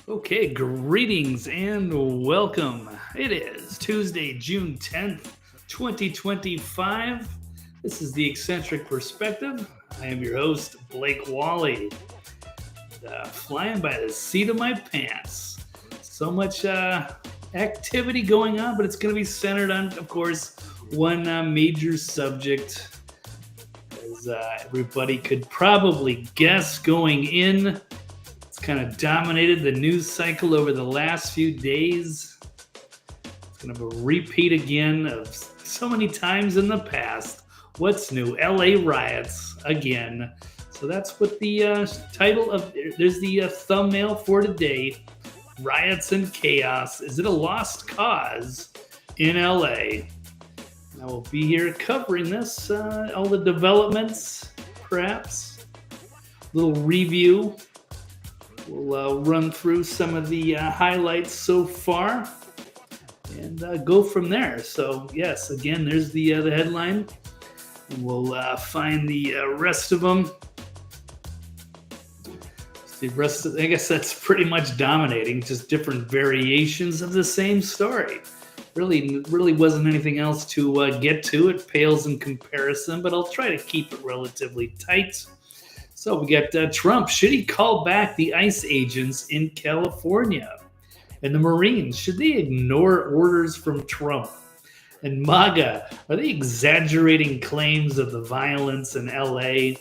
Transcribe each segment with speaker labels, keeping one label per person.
Speaker 1: Okay, greetings and welcome. It is Tuesday, June 10th, 2025. This is the Eccentric Perspective. I am your host, Blake Wally. Flying by the seat of my pants. So much activity going on, but it's going to be centered on, of course, one major subject. As everybody could probably guess going in, kind of dominated the news cycle over the last few days. It's going to be a repeat again of so many times in the past. What's new? LA riots again. So that's what the title of, there's the thumbnail for today. Riots and chaos. Is it a lost cause in LA? I will be here covering this, all the developments, perhaps. A little review. We'll run through some of the highlights so far and go from there. So, yes, again, there's the headline. And we'll find the rest of them. The rest of, I guess that's pretty much dominating, just different variations of the same story. Really wasn't anything else to get to. It pales in comparison, but I'll try to keep it relatively tight. So we got Trump. Should he call back the ICE agents in California? And the Marines, should they ignore orders from Trump? And MAGA, are they exaggerating claims of the violence in LA?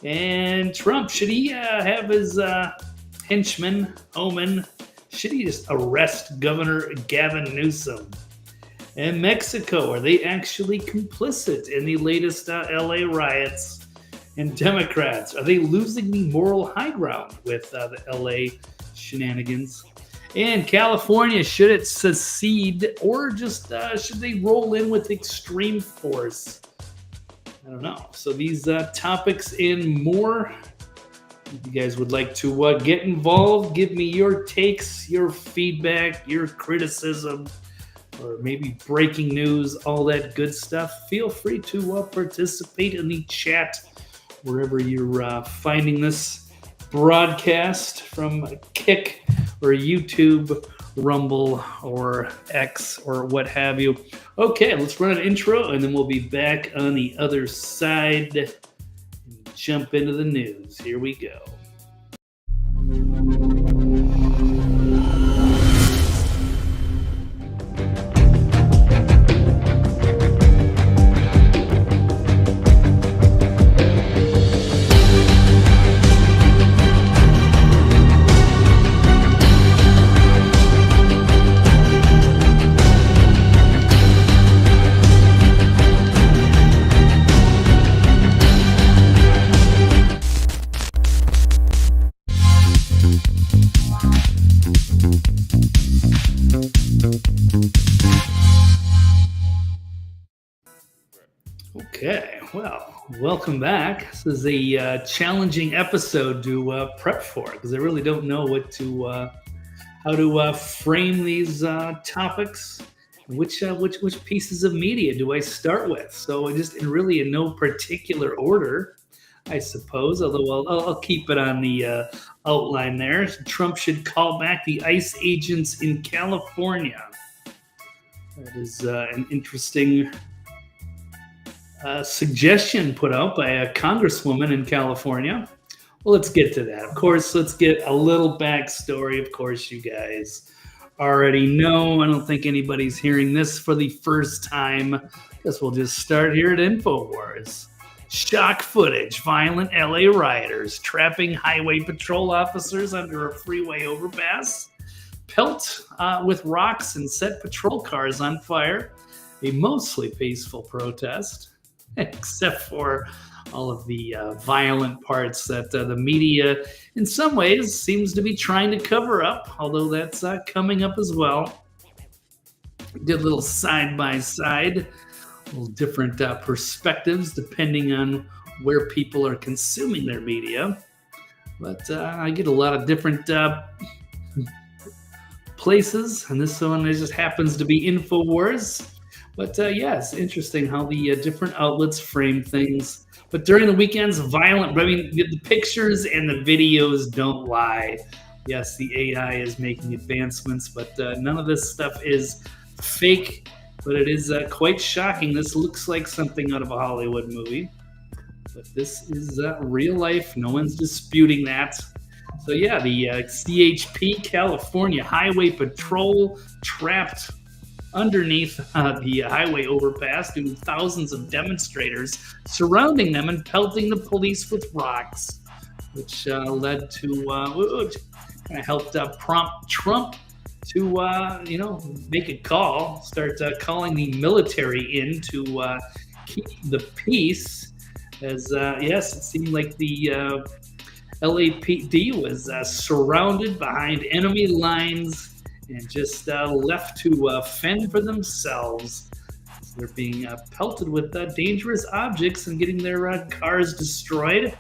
Speaker 1: And Trump, should he have his henchman, Homan, should he just arrest Governor Gavin Newsom? And Mexico, are they actually complicit in the latest LA riots? And Democrats, are they losing the moral high ground with the LA shenanigans? And California, should it secede or just should they roll in with extreme force? I don't know. So these topics and more. If you guys would like to get involved, give me your takes, your feedback, your criticism, or maybe breaking news, all that good stuff. Feel free to participate in the chat wherever you're finding this broadcast from Kick or YouTube, Rumble or X or what have you. Okay, let's run an intro and then we'll be back on the other side and jump into the news. Here we go. Okay, well, welcome back. This is a challenging episode to prep for because I really don't know how to frame these topics. Which pieces of media do I start with? So just really in no particular order, I suppose. Although I'll keep it on the outline there. Trump should call back the ICE agents in California. That is an interesting suggestion put out by a congresswoman in California. Well, let's get to that. Of course, let's get a little backstory. Of course, you guys already know. I don't think anybody's hearing this for the first time. Guess we'll just start here at InfoWars. Shock footage. Violent LA rioters trapping highway patrol officers under a freeway overpass. Pelt with rocks and set patrol cars on fire. A mostly peaceful protest. Except for all of the violent parts that the media, in some ways, seems to be trying to cover up, although that's coming up as well. Did a little side-by-side, little different perspectives depending on where people are consuming their media. But I get a lot of different places, and this one just happens to be InfoWars. But yeah, it's interesting how the different outlets frame things. But during the weekends, the pictures and the videos don't lie. Yes, the AI is making advancements, but none of this stuff is fake. But it is quite shocking. This looks like something out of a Hollywood movie, but this is real life. No one's disputing that. So yeah, the CHP California Highway Patrol trapped underneath the highway overpass due to thousands of demonstrators surrounding them and pelting the police with rocks, which led to kind of helped prompt Trump to make a call, start calling the military in to keep the peace. As yes, it seemed like the LAPD was surrounded behind enemy lines and just left to fend for themselves. So they're being pelted with dangerous objects and getting their cars destroyed.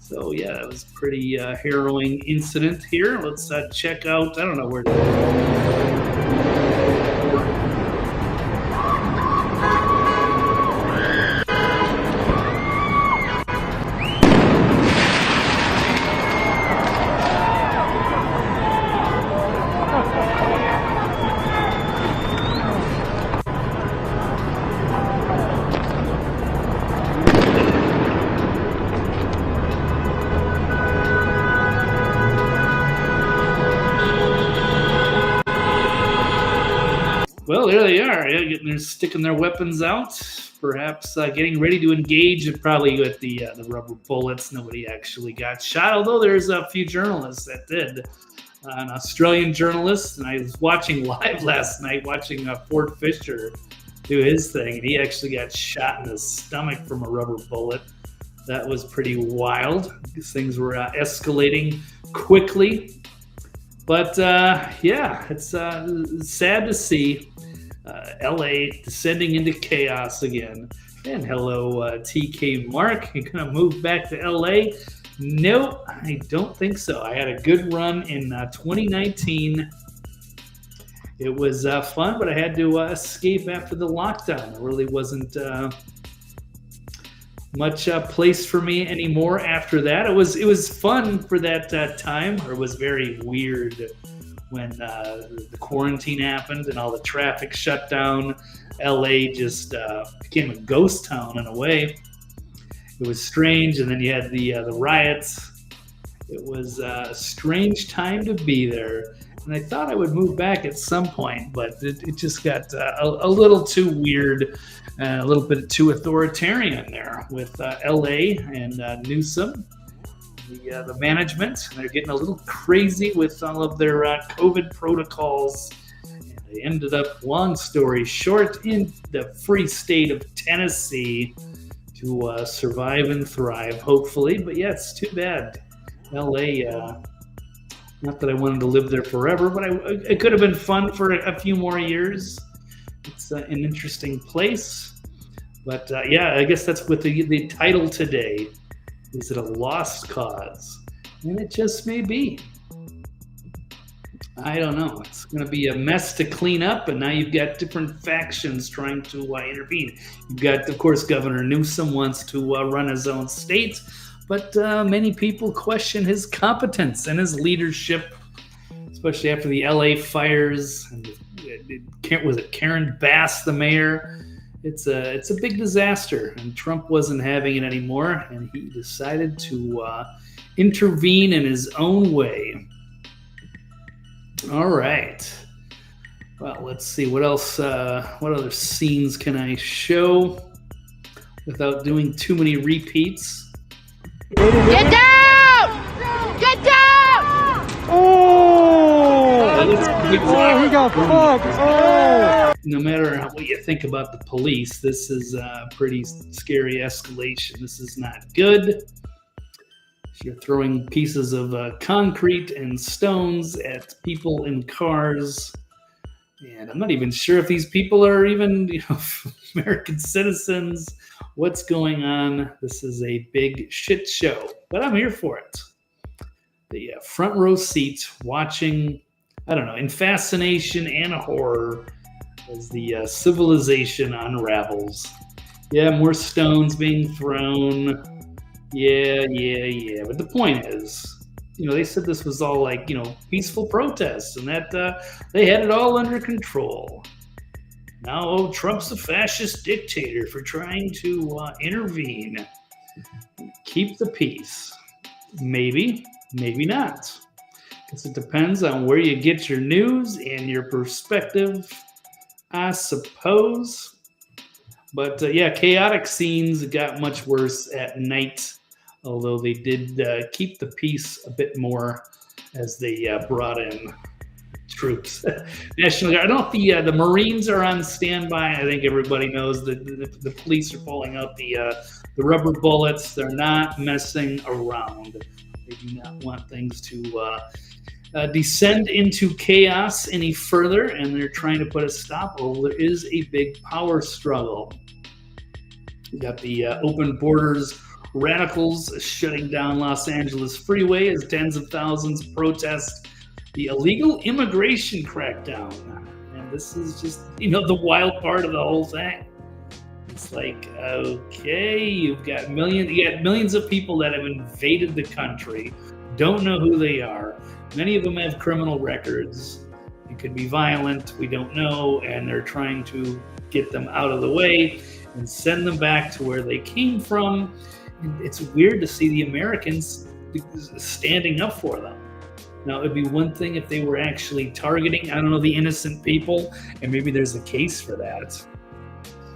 Speaker 1: So yeah, that was pretty harrowing incident here. Let's check out, I don't know where to Well, there they are. Yeah, they're sticking their weapons out, perhaps getting ready to engage, and probably with the rubber bullets. Nobody actually got shot, although there's a few journalists that did. An Australian journalist, and I was watching live last night, watching Fort Fisher do his thing, and he actually got shot in the stomach from a rubber bullet. That was pretty wild. These things were escalating quickly. But yeah, it's sad to see LA descending into chaos again. And hello, TK Mark. You're going to move back to LA? Nope, I don't think so. I had a good run in 2019. It was fun, but I had to escape after the lockdown. There really wasn't much place for me anymore after that. It was fun for that time, or it was very weird when the quarantine happened and all the traffic shut down. LA just became a ghost town in a way. It was strange, and then you had the riots. It was a strange time to be there, and I thought I would move back at some point, but it just got a little too weird, a little bit too authoritarian there with LA and Newsom, the management. They're getting a little crazy with all of their COVID protocols. And they ended up, long story short, in the free state of Tennessee to survive and thrive, hopefully. But yeah, it's too bad. LA, not that I wanted to live there forever, but it could have been fun for a few more years. It's an interesting place. But yeah, I guess that's what the title today. Is it a lost cause? And it just may be. I don't know. It's going to be a mess to clean up, and now you've got different factions trying to intervene. You've got, of course, Governor Newsom wants to run his own state, but many people question his competence and his leadership, especially after the LA fires. And was it Karen Bass, the mayor? It's a big disaster, and Trump wasn't having it anymore, and he decided to intervene in his own way. All right. Well, let's see what else. What other scenes can I show without doing too many repeats?
Speaker 2: Get down! Get down!
Speaker 3: Oh! He got fucked. Oh!
Speaker 1: No matter what you think about the police, this is a pretty scary escalation. This is not good. You're throwing pieces of concrete and stones at people in cars. And I'm not even sure if these people are even, American citizens. What's going on? This is a big shit show, but I'm here for it. The front row seat watching, I don't know, in fascination and horror as the civilization unravels. Yeah, more stones being thrown. Yeah. But the point is, they said this was all like, peaceful protests and that they had it all under control. Now, Trump's a fascist dictator for trying to intervene, keep the peace. Maybe, maybe not. Because it depends on where you get your news and your perspective, I suppose. But chaotic scenes got much worse at night, although they did keep the peace a bit more as they brought in troops. National Guard. I don't know if the Marines are on standby. I think everybody knows that the police are pulling out the rubber bullets. They're not messing around. They do not want things to descend into chaos any further, and they're trying to put a stop. Well, there is a big power struggle. You got the open borders radicals shutting down Los Angeles freeway as tens of thousands protest the illegal immigration crackdown. And this is just, the wild part of the whole thing. It's like, okay, you got millions of people that have invaded the country, don't know who they are. Many of them have criminal records. It could be violent, we don't know, and they're trying to get them out of the way and send them back to where they came from. And it's weird to see the Americans standing up for them. Now, it'd be one thing if they were actually targeting, the innocent people, and maybe there's a case for that.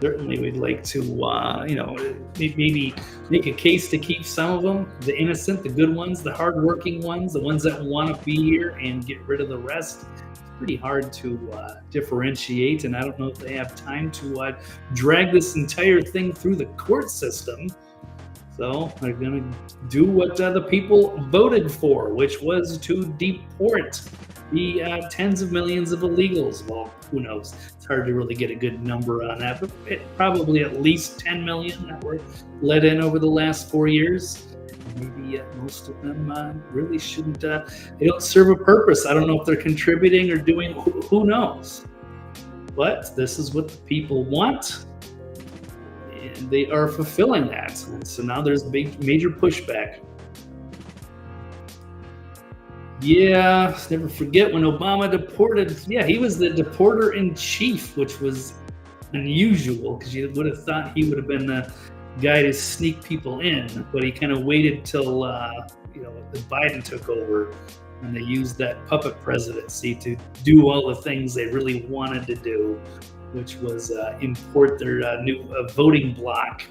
Speaker 1: Certainly, we'd like to, maybe make a case to keep some of them, the innocent, the good ones, the hardworking ones, the ones that want to be here, and get rid of the rest. It's pretty hard to differentiate, and I don't know if they have time to drag this entire thing through the court system. So they're going to do what the people voted for, which was to deport the tens of millions of illegals. Well, who knows? It's hard to really get a good number on that, but probably at least 10 million that were let in over the last 4 years. Maybe most of them really shouldn't, they don't serve a purpose. I don't know if they're contributing or doing, who knows? But this is what the people want. They are fulfilling that. And so now there's major pushback. Yeah, never forget when Obama deported. Yeah, he was the deporter in chief, which was unusual because you would have thought he would have been the guy to sneak people in. But he kind of waited till Biden took over, and they used that puppet presidency to do all the things they really wanted to do, which was import their new voting bloc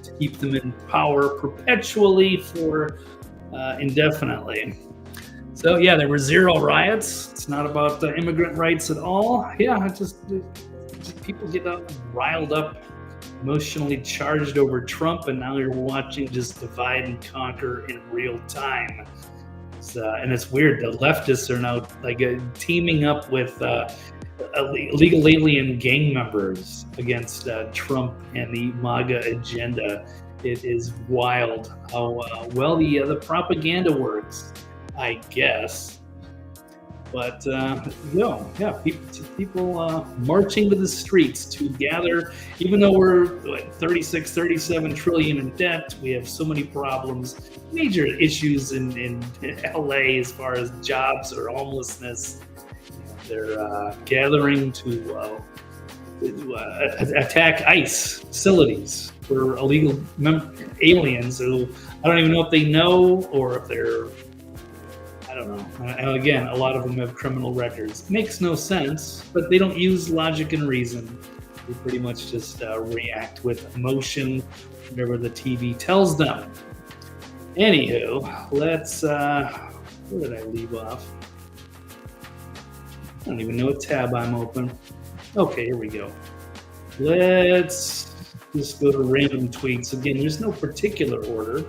Speaker 1: to keep them in power perpetually for indefinitely. So yeah, there were zero riots. It's not about immigrant rights at all. Yeah, just people get riled up, emotionally charged over Trump, and now you're watching just divide and conquer in real time. And it's weird. The leftists are now teaming up with illegal alien gang members against Trump and the MAGA agenda. It is wild how well the propaganda works, I guess. But people marching to the streets to gather, even though we're 36, 37 trillion in debt, we have so many problems, major issues in LA as far as jobs or homelessness. They're gathering to attack ICE facilities for illegal aliens who I don't even know if they know or if they're, I don't know. And again, a lot of them have criminal records. Makes no sense, but they don't use logic and reason. They pretty much just react with emotion, whatever the TV tells them. Anywho, let's, where did I leave off? I don't even know what tab I'm open. Okay, here we go. Let's just go to random tweets. Again, there's no particular order.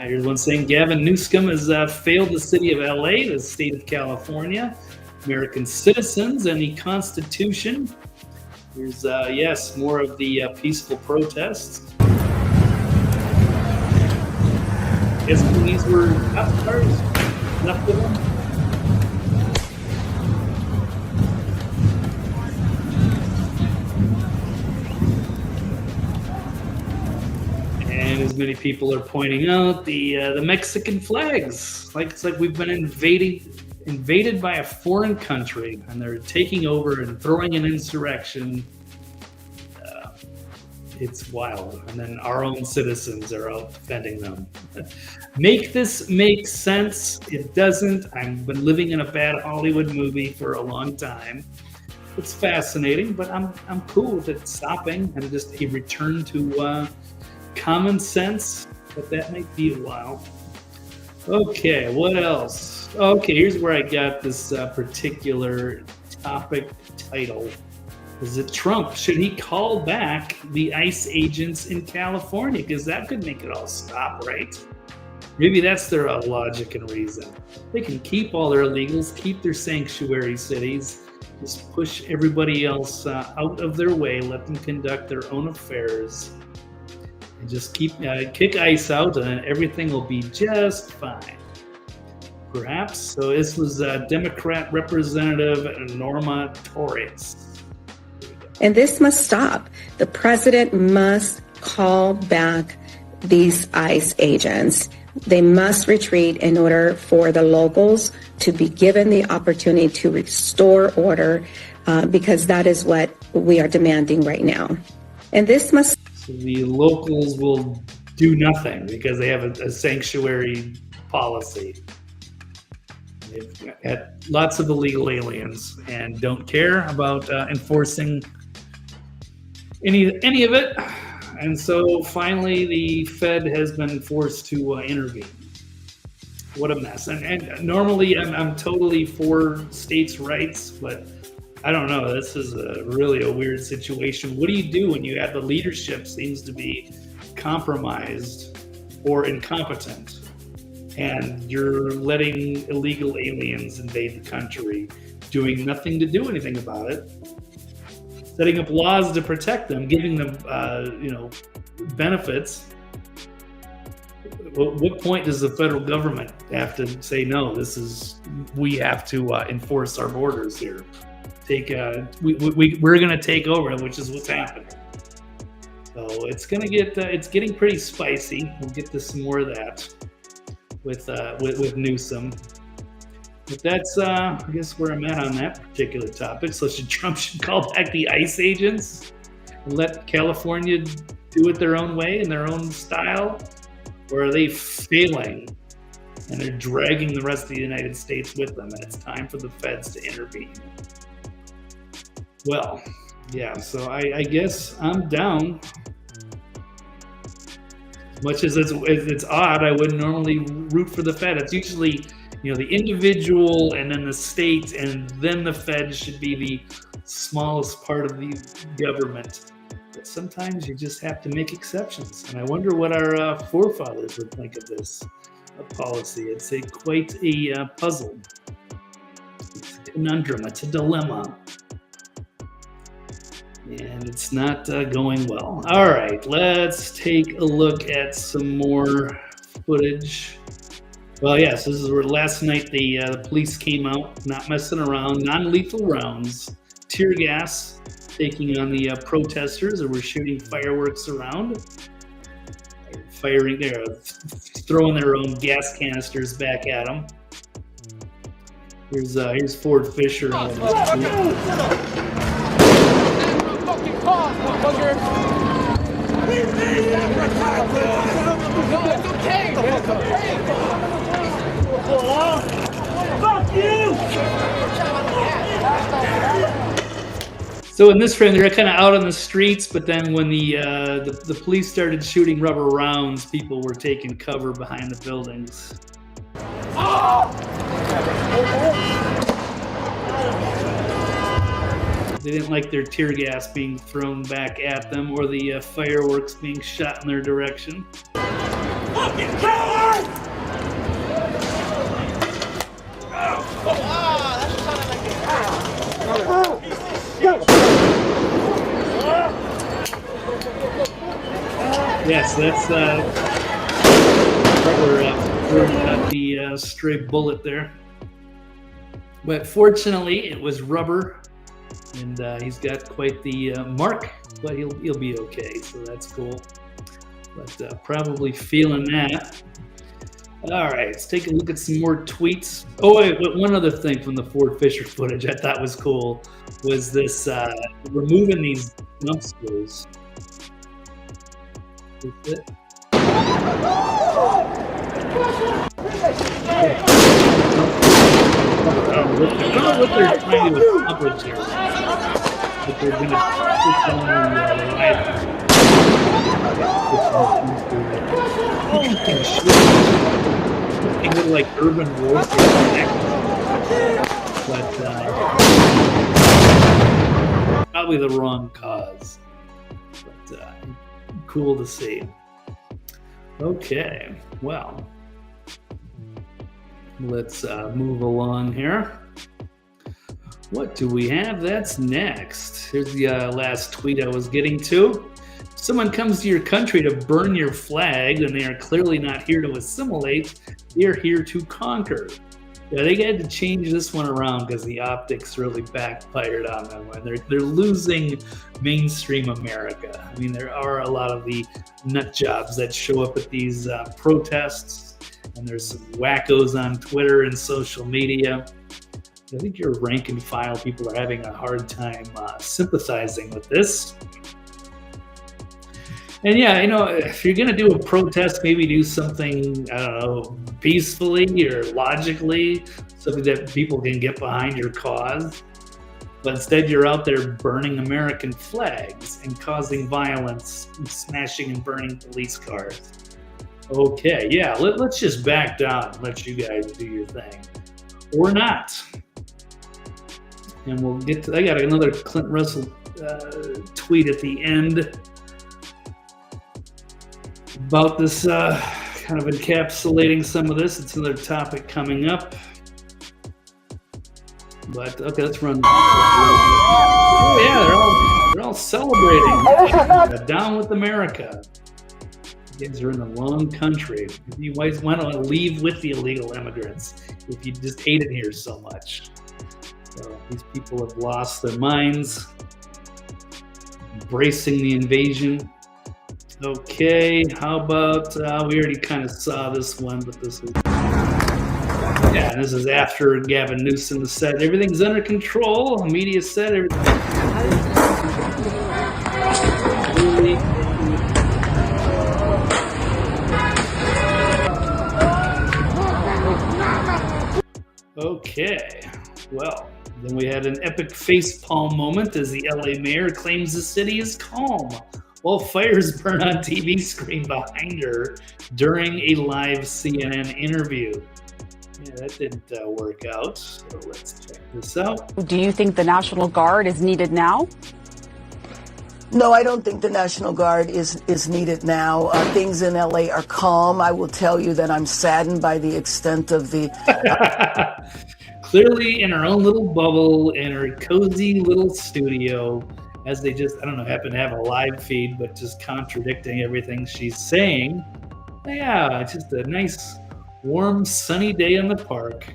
Speaker 1: Here's one saying Gavin Newsom has failed the city of LA, the state of California, American citizens, and the Constitution. Here's, yes, more of the peaceful protests. Guessing these were cop cars, enough of them. many people are pointing out, the Mexican flags. It's like we've been invaded by a foreign country, and they're taking over and throwing an insurrection. It's wild. And then our own citizens are out defending them. Make this make sense? It doesn't. I've been living in a bad Hollywood movie for a long time. It's fascinating, but I'm cool with it stopping and just a return to common sense. But that might be a while. Okay, what else? Okay, here's where I got this particular topic title. Is it Trump? Should he call back the ICE agents in California? Because that could make it all stop, right? Maybe that's their logic and reason. They can keep all their illegals, keep their sanctuary cities, just push everybody else out of their way, let them conduct their own affairs, and just kick ICE out, and everything will be just fine. Perhaps. So this was Democrat Representative Norma Torres.
Speaker 4: And this must stop. The president must call back these ICE agents. They must retreat in order for the locals to be given the opportunity to restore order, because that is what we are demanding right now. And this must...
Speaker 1: So the locals will do nothing because they have a sanctuary policy. They've got lots of illegal aliens and don't care about enforcing any of it. And so finally the Fed has been forced to intervene. What a mess. And normally I'm totally for states' rights, but I don't know. This is really a weird situation. What do you do when you have the leadership seems to be compromised or incompetent, and you're letting illegal aliens invade the country, doing nothing to do anything about it? Setting up laws to protect them, giving them, benefits. What point does the federal government have to say no? We have to enforce our borders here. We're going to take over, which is what's happening. So it's going to get it's getting pretty spicy. We'll get to some more of that with Newsom. But that's, I guess, where I'm at on that particular topic. So Trump should call back the ICE agents and let California do it their own way, in their own style? Or are they failing and they're dragging the rest of the United States with them, and it's time for the feds to intervene? Well, yeah, so I guess I'm down. As much as it's odd, I wouldn't normally root for the Fed. It's usually... the individual and then the state and then the Fed should be the smallest part of the government. But sometimes you just have to make exceptions. And I wonder what our forefathers would think of this policy. It's quite a puzzle. It's a conundrum. It's a dilemma. And it's not going well. All right, let's take a look at some more footage. Well, yes, this is where last night the police came out, not messing around, non-lethal rounds, tear gas, taking on the protesters, and were shooting fireworks around, throwing their own gas canisters back at them. Here's Ford Fisher. So in this frame, they're kind of out on the streets, but then when the police started shooting rubber rounds, people were taking cover behind the buildings. They didn't like their tear gas being thrown back at them or the fireworks being shot in their direction. Fucking cowards! Yes, that's got the stray bullet there. But fortunately, it was rubber, and he's got quite the mark, but he'll be okay. So that's cool. but probably feeling that. All right, let's take a look at some more tweets. Oh, wait, one other thing from the Ford Fisher footage I thought was cool was this removing these dumpsters. Is it? I don't know what they're trying to accomplish here. But they're going to push on the light. Interesting shit. Something little like urban warfare. But probably the wrong cause. But cool to see. Okay, well. Let's move along here. What do we have that's next? Here's the last tweet I was getting to. Someone comes to your country to burn your flag, and they are clearly not here to assimilate. They're here to conquer. Yeah, they had to change this one around because the optics really backfired on them. They're losing mainstream America. I mean, there are a lot of the nut jobs that show up at these protests, and there's some wackos on Twitter and social media. I think your rank and file people are having a hard time sympathizing with this. And yeah, you know, if you're going to do a protest, maybe do something, I don't know, peacefully or logically, something that people can get behind your cause. But instead, you're out there burning American flags and causing violence and smashing and burning police cars. Okay, yeah, let's just back down and let you guys do your thing. Or not. And we'll get to, I got another Clint Russell tweet at the end about this, kind of encapsulating some of this. It's another topic coming up. But okay, let's run. Oh yeah, they're all celebrating. Down with America. You guys are in the wrong country. You guys want to leave with the illegal immigrants if you just hate it here so much. So these people have lost their minds, embracing the invasion. Okay, how about, we already kind of saw this one, but this is, yeah, this is after Gavin Newsom said everything's under control. The media said everything. Okay, well, then we had an epic facepalm moment as the LA mayor claims the city is calm while fires burn on TV screen behind her during a live CNN interview. Yeah, that didn't work out, so let's check this out.
Speaker 5: Do you think the National Guard is needed now?
Speaker 6: No, I don't think the National Guard is needed now. Things in LA are calm. I will tell you that I'm saddened by the extent of the...
Speaker 1: Clearly in her own little bubble, in her cozy little studio, as they just, I don't know, happen to have a live feed, but just contradicting everything she's saying. Yeah, it's just a nice, warm, sunny day in the park.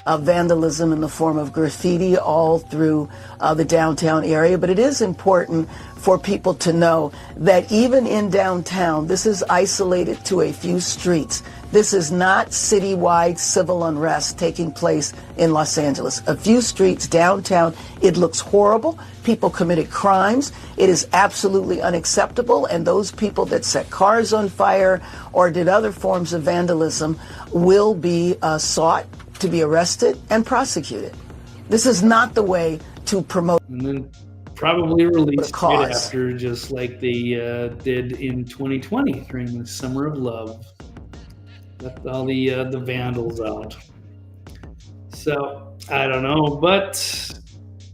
Speaker 6: Vandalism in the form of graffiti all through the downtown area. But it is important for people to know that even in downtown, this is isolated to a few streets. This is not citywide civil unrest taking place in Los Angeles. A few streets downtown, it looks horrible. People committed crimes. It is absolutely unacceptable. And those people that set cars on fire or did other forms of vandalism will be sought to be arrested and prosecuted. This is not the way to promote.
Speaker 1: And then probably released right after, just like they did in 2020 during the Summer of Love. Left all the vandals out. So I don't know, but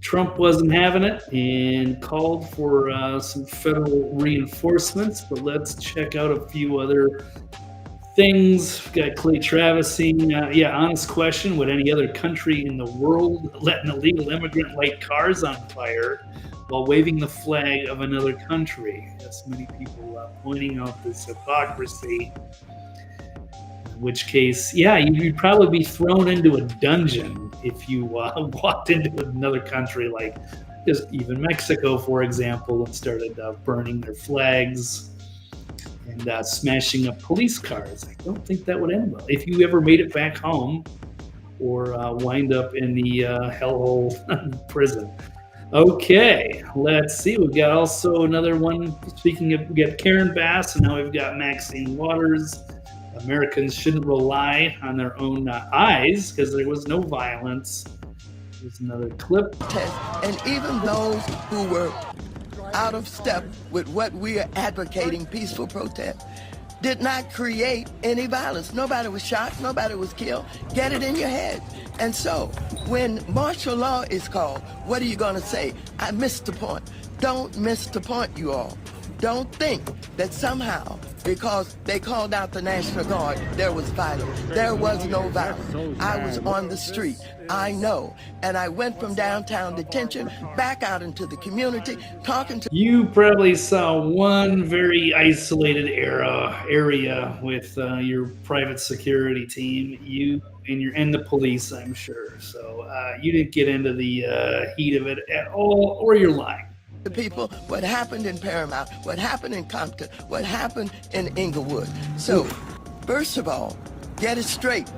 Speaker 1: Trump wasn't having it and called for some federal reinforcements. But let's check out a few other things. We've got Clay Travising. Honest question: would any other country in the world let an illegal immigrant light cars on fire while waving the flag of another country? Yes, many people pointing out this hypocrisy. In which case, you'd probably be thrown into a dungeon if you walked into another country, like just even Mexico, for example, and started burning their flags and smashing up police cars. I don't think that would end well. If you ever made it back home or wind up in the hellhole prison. Okay, let's see. We've got also another one. Speaking of, we got Karen Bass, and now we've got Maxine Waters. Americans shouldn't rely on their own eyes because there was no violence. Here's another clip.
Speaker 7: And even those who were out of step with what we are advocating, peaceful protest, did not create any violence. Nobody was shot, nobody was killed. Get it in your head. And so when martial law is called, what are you going to say? I missed the point. Don't miss the point, you all. Don't think that somehow, because they called out the National Guard, there was violence. There was no violence. I was on the street. I know. And I went from downtown detention back out into the community, talking to...
Speaker 1: You probably saw one very isolated area with your private security team. You and the police, I'm sure. So you didn't get into the heat of it at all, or you're lying.
Speaker 7: The people, what happened in Paramount, what happened in Compton, what happened in Inglewood. So, first of all, get it straight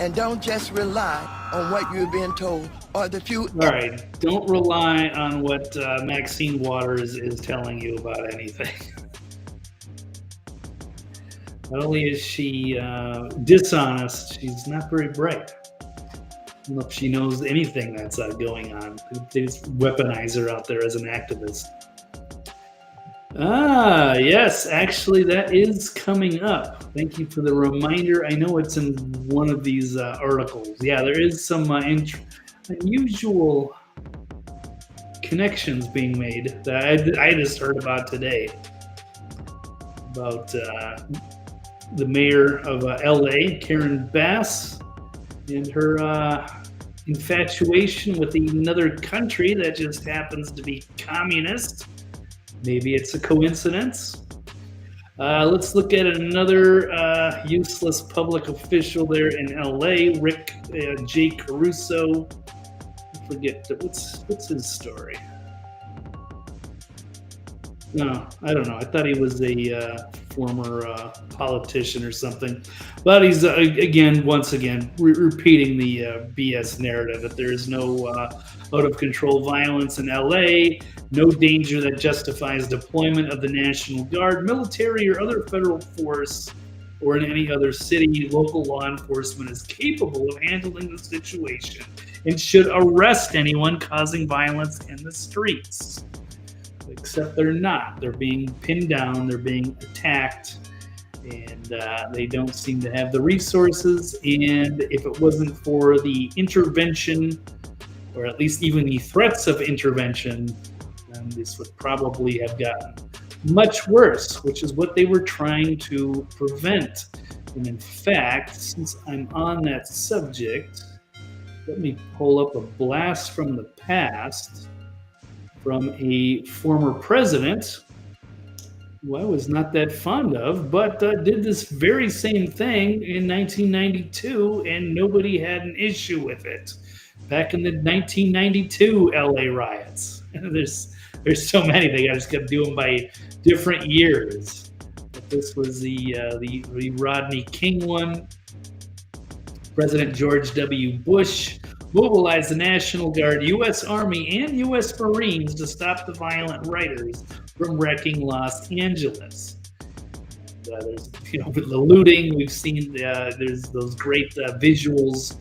Speaker 7: and don't just rely on what you're being told or the few...
Speaker 1: All right, don't rely on what Maxine Waters is telling you about anything. Not only is she dishonest, she's not very bright. I don't know if she knows anything that's going on. They just weaponize her out there as an activist. Yes, actually, that is coming up. Thank you for the reminder. I know it's in one of these articles. Yeah, there is some unusual connections being made that I just heard about today. About the mayor of LA, Karen Bass, and her infatuation with another country that just happens to be communist. Maybe it's a coincidence. Let's look at another useless public official there in LA, Rick J. Caruso. I forget, what's his story? No, I don't know. I thought he was a former politician or something. But he's, once again, repeating the BS narrative that there is no out-of-control violence in LA, no danger that justifies deployment of the National Guard, military, or other federal force, or in any other city. Local law enforcement is capable of handling the situation and should arrest anyone causing violence in the streets. Except they're not. They're being pinned down, they're being attacked, and they don't seem to have the resources. And if it wasn't for the intervention, or at least even the threats of intervention, then this would probably have gotten much worse, which is what they were trying to prevent. And in fact, since I'm on that subject, let me pull up a blast from the past from a former president who I was not that fond of, but did this very same thing in 1992, and nobody had an issue with it. Back in the 1992 LA riots. There's so many, they just got to do them by different years. But this was the Rodney King one. President George W. Bush mobilized the National Guard, U.S. Army, and U.S. Marines to stop the violent rioters from wrecking Los Angeles. There's, with the looting, we've seen there's those great visuals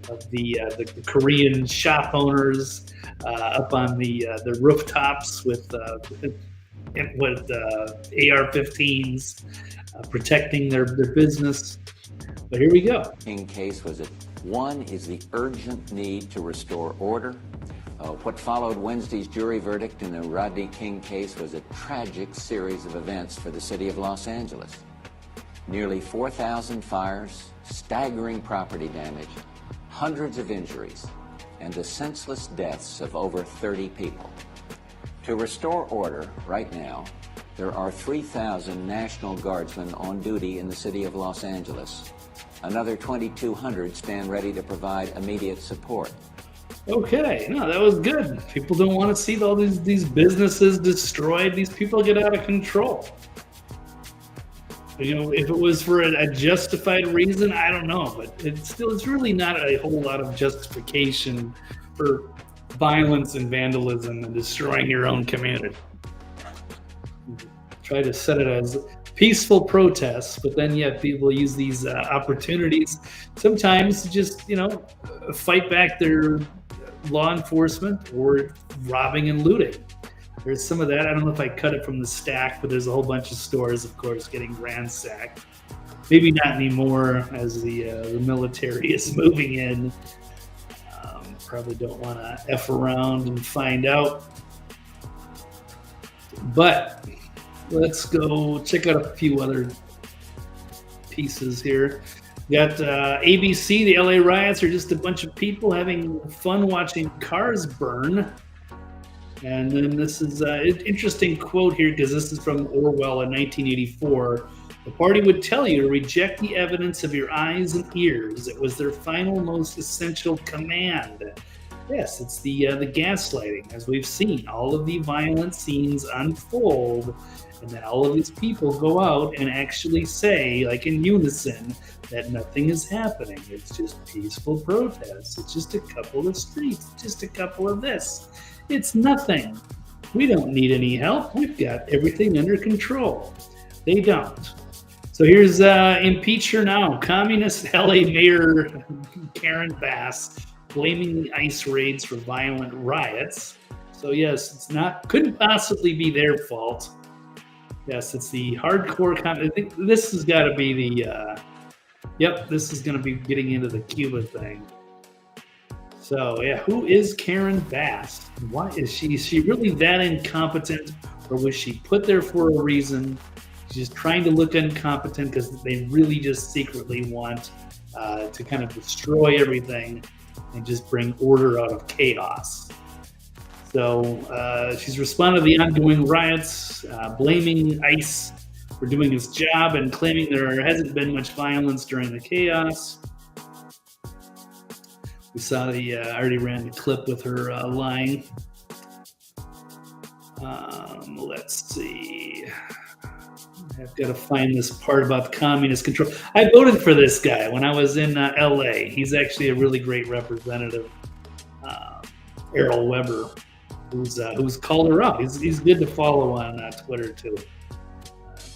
Speaker 1: of the Korean shop owners up on the rooftops with AR-15s protecting their business. But here we go.
Speaker 8: King case was it. One is the urgent need to restore order. What followed Wednesday's jury verdict in the Rodney King case was a tragic series of events for the city of Los Angeles. Nearly 4,000 fires, staggering property damage, hundreds of injuries, and the senseless deaths of over 30 people. To restore order right now, there are 3,000 National Guardsmen on duty in the city of Los Angeles. Another 2,200 stand ready to provide immediate support.
Speaker 1: Okay, no, that was good. People don't want to see all these businesses destroyed. These people get out of control. If it was for a justified reason, I don't know, but it's really not a whole lot of justification for violence and vandalism and destroying your own community. Try to set it as peaceful protests, but then yet people use these opportunities sometimes to just fight back their law enforcement or robbing and looting. There's some of that. I don't know if I cut it from the stack, but there's a whole bunch of stores, of course, getting ransacked. Maybe not anymore as the military is moving in. Probably don't want to F around and find out. But let's go check out a few other pieces here. We got ABC, the LA riots are just a bunch of people having fun watching cars burn. And then this is an interesting quote here, because this is from Orwell in 1984. The party would tell you to reject the evidence of your eyes and ears. It was their final, most essential command. Yes, it's the gaslighting, as we've seen. All of the violent scenes unfold, and then all of these people go out and actually say, like in unison, that nothing is happening. It's just peaceful protests. It's just a couple of streets, just a couple of this. It's nothing. We don't need any help. We've got everything under control. They don't. So here's Impeach Her Now. Communist LA Mayor Karen Bass blaming the ICE raids for violent riots. So yes, couldn't possibly be their fault. Yes, it's the hardcore. I think this has got to be the. This is going to be getting into the Cuba thing. So yeah, who is Karen Bass? Why is she? Is she really that incompetent, or was she put there for a reason? She's just trying to look incompetent because they really just secretly want to kind of destroy everything and just bring order out of chaos. So she's responded to the ongoing riots, blaming ICE for doing its job and claiming there hasn't been much violence during the chaos. We saw I already ran the clip with her lying. Let's see. I've got to find this part about communist control. I voted for this guy when I was in LA. He's actually a really great representative, Errol Weber, who's called her up. He's good to follow on Twitter too.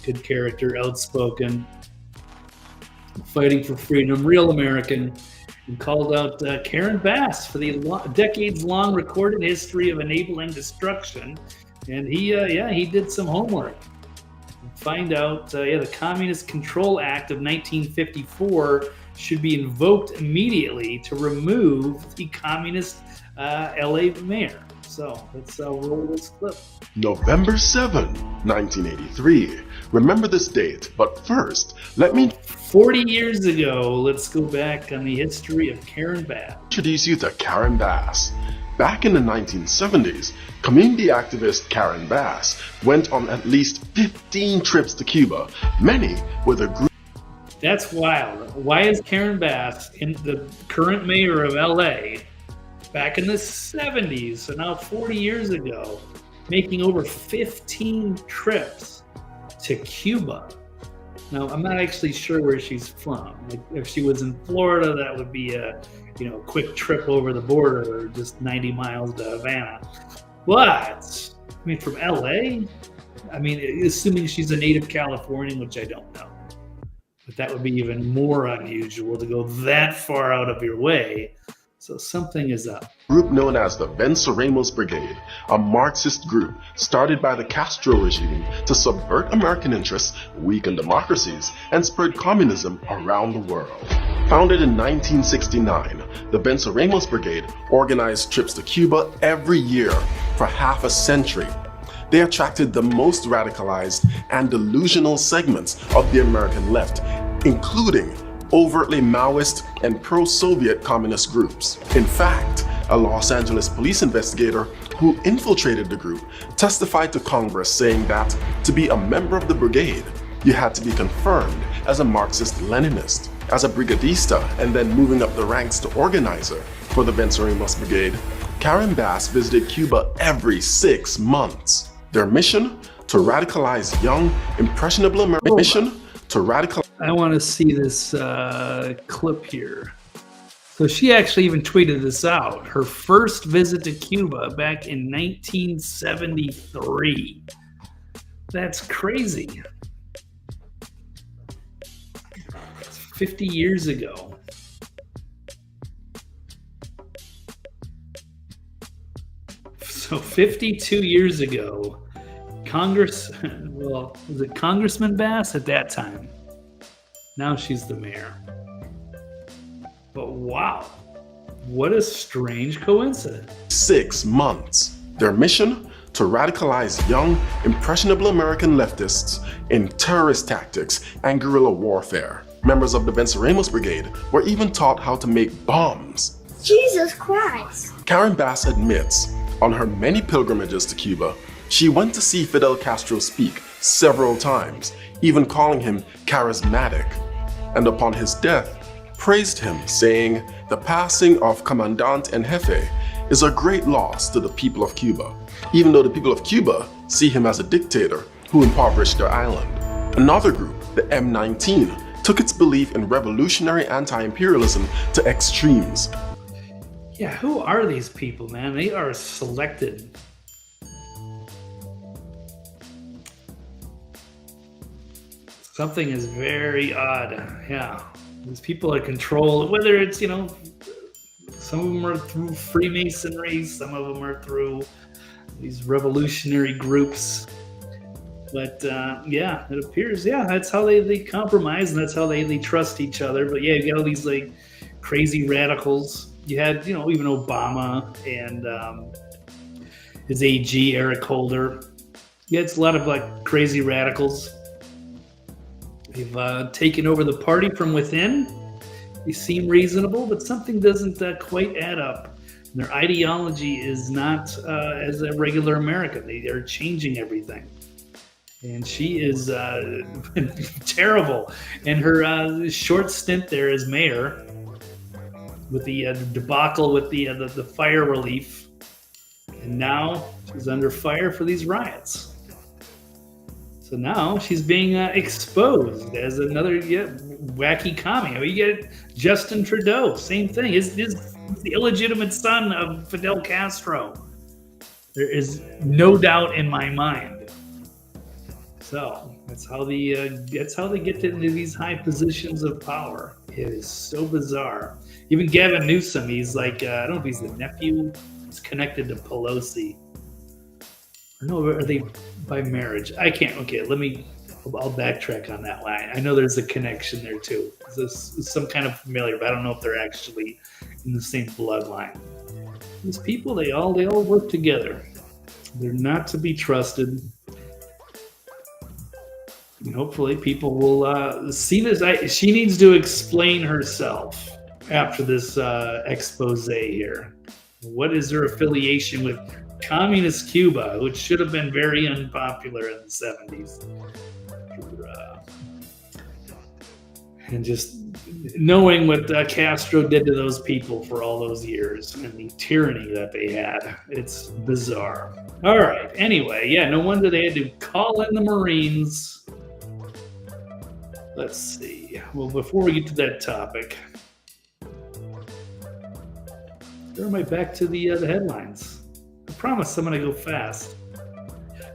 Speaker 1: Good character, outspoken, fighting for freedom, real American. And called out Karen Bass for the decades-long recorded history of enabling destruction. And he did some homework. Find out, the Communist Control Act of 1954 should be invoked immediately to remove the communist LA mayor. So let's roll this clip.
Speaker 9: November 7, 1983. Remember this date, but first, let me
Speaker 1: 40 years ago, let's go back on the history of Karen Bass.
Speaker 9: Introduce you to Karen Bass. Back in the 1970s, community activist Karen Bass went on at least 15 trips to Cuba, many with a group.
Speaker 1: That's wild. Why is Karen Bass, the current mayor of LA, back in the 70s, so now 40 years ago, making over 15 trips to Cuba? Now, I'm not actually sure where she's from. Like, if she was in Florida, that would be a quick trip over the border, or just 90 miles to Havana. But, from LA? Assuming she's a native Californian, which I don't know. But that would be even more unusual to go that far out of your way. So something is up.
Speaker 9: Group known as the Venceremos Brigade, a Marxist group started by the Castro regime to subvert American interests, weaken democracies, and spread communism around the world. Founded in 1969, the Venceremos Brigade organized trips to Cuba every year for half a century. They attracted the most radicalized and delusional segments of the American left, including overtly Maoist and pro-Soviet communist groups. In fact, a Los Angeles police investigator who infiltrated the group testified to Congress saying that to be a member of the brigade, you had to be confirmed as a Marxist-Leninist. As a brigadista and then moving up the ranks to organizer for the Venceremos Brigade, Karen Bass visited Cuba every 6 months. Their mission? To radicalize young, impressionable Americans. to radicalize.
Speaker 1: I want to see this clip here. So she actually even tweeted this out. Her first visit to Cuba back in 1973. That's crazy. It's 50 years ago. So 52 years ago, was it Congressman Bass at that time? Now she's the mayor. But wow, what a strange coincidence.
Speaker 9: 6 months. Their mission? To radicalize young, impressionable American leftists in terrorist tactics and guerrilla warfare. Members of the Venceremos Brigade were even taught how to make bombs.
Speaker 2: Jesus Christ.
Speaker 9: Karen Bass admits, on her many pilgrimages to Cuba, she went to see Fidel Castro speak several times, even calling him charismatic. And upon his death, praised him, saying, "The passing of Commandant en Jefe is a great loss to the people of Cuba," even though the people of Cuba see him as a dictator who impoverished their island. Another group, the M19, took its belief in revolutionary anti-imperialism to extremes.
Speaker 1: Yeah, who are these people, man? They are selected. Something is very odd. Yeah. These people are controlled, whether it's, some of them are through Freemasonry, some of them are through these revolutionary groups. But yeah, it appears, that's how they compromise, and that's how they trust each other. But yeah, you got all these like crazy radicals. You had, even Obama and his AG, Eric Holder. Yeah, it's a lot of like crazy radicals. They've taken over the party from within. They seem reasonable, but something doesn't quite add up. And their ideology is not as a regular American. They are changing everything. And she is terrible. And her short stint there as mayor, with the debacle with the fire relief, and now she's under fire for these riots. So now she's being exposed as another wacky commie. You get Justin Trudeau, same thing. He's the illegitimate son of Fidel Castro. There is no doubt in my mind. So that's how they get into these high positions of power. It is so bizarre. Even Gavin Newsom, he's like, I don't know if he's the nephew. He's connected to Pelosi. Or no, are they by marriage? I can't. Okay, I'll backtrack on that line. I know there's a connection there too. This is some kind of familiar, but I don't know if they're actually in the same bloodline. These people, they all work together. They're not to be trusted. And hopefully people will see this. She needs to explain herself after this expose here. What is her affiliation with Communist Cuba, which should have been very unpopular in the 70s? And just knowing what Castro did to those people for all those years and the tyranny that they had. It's bizarre. All right. Anyway, no wonder they had to call in the Marines. Let's see. Well, before we get to that topic, where am I back to the headlines? I promise I'm going to go fast.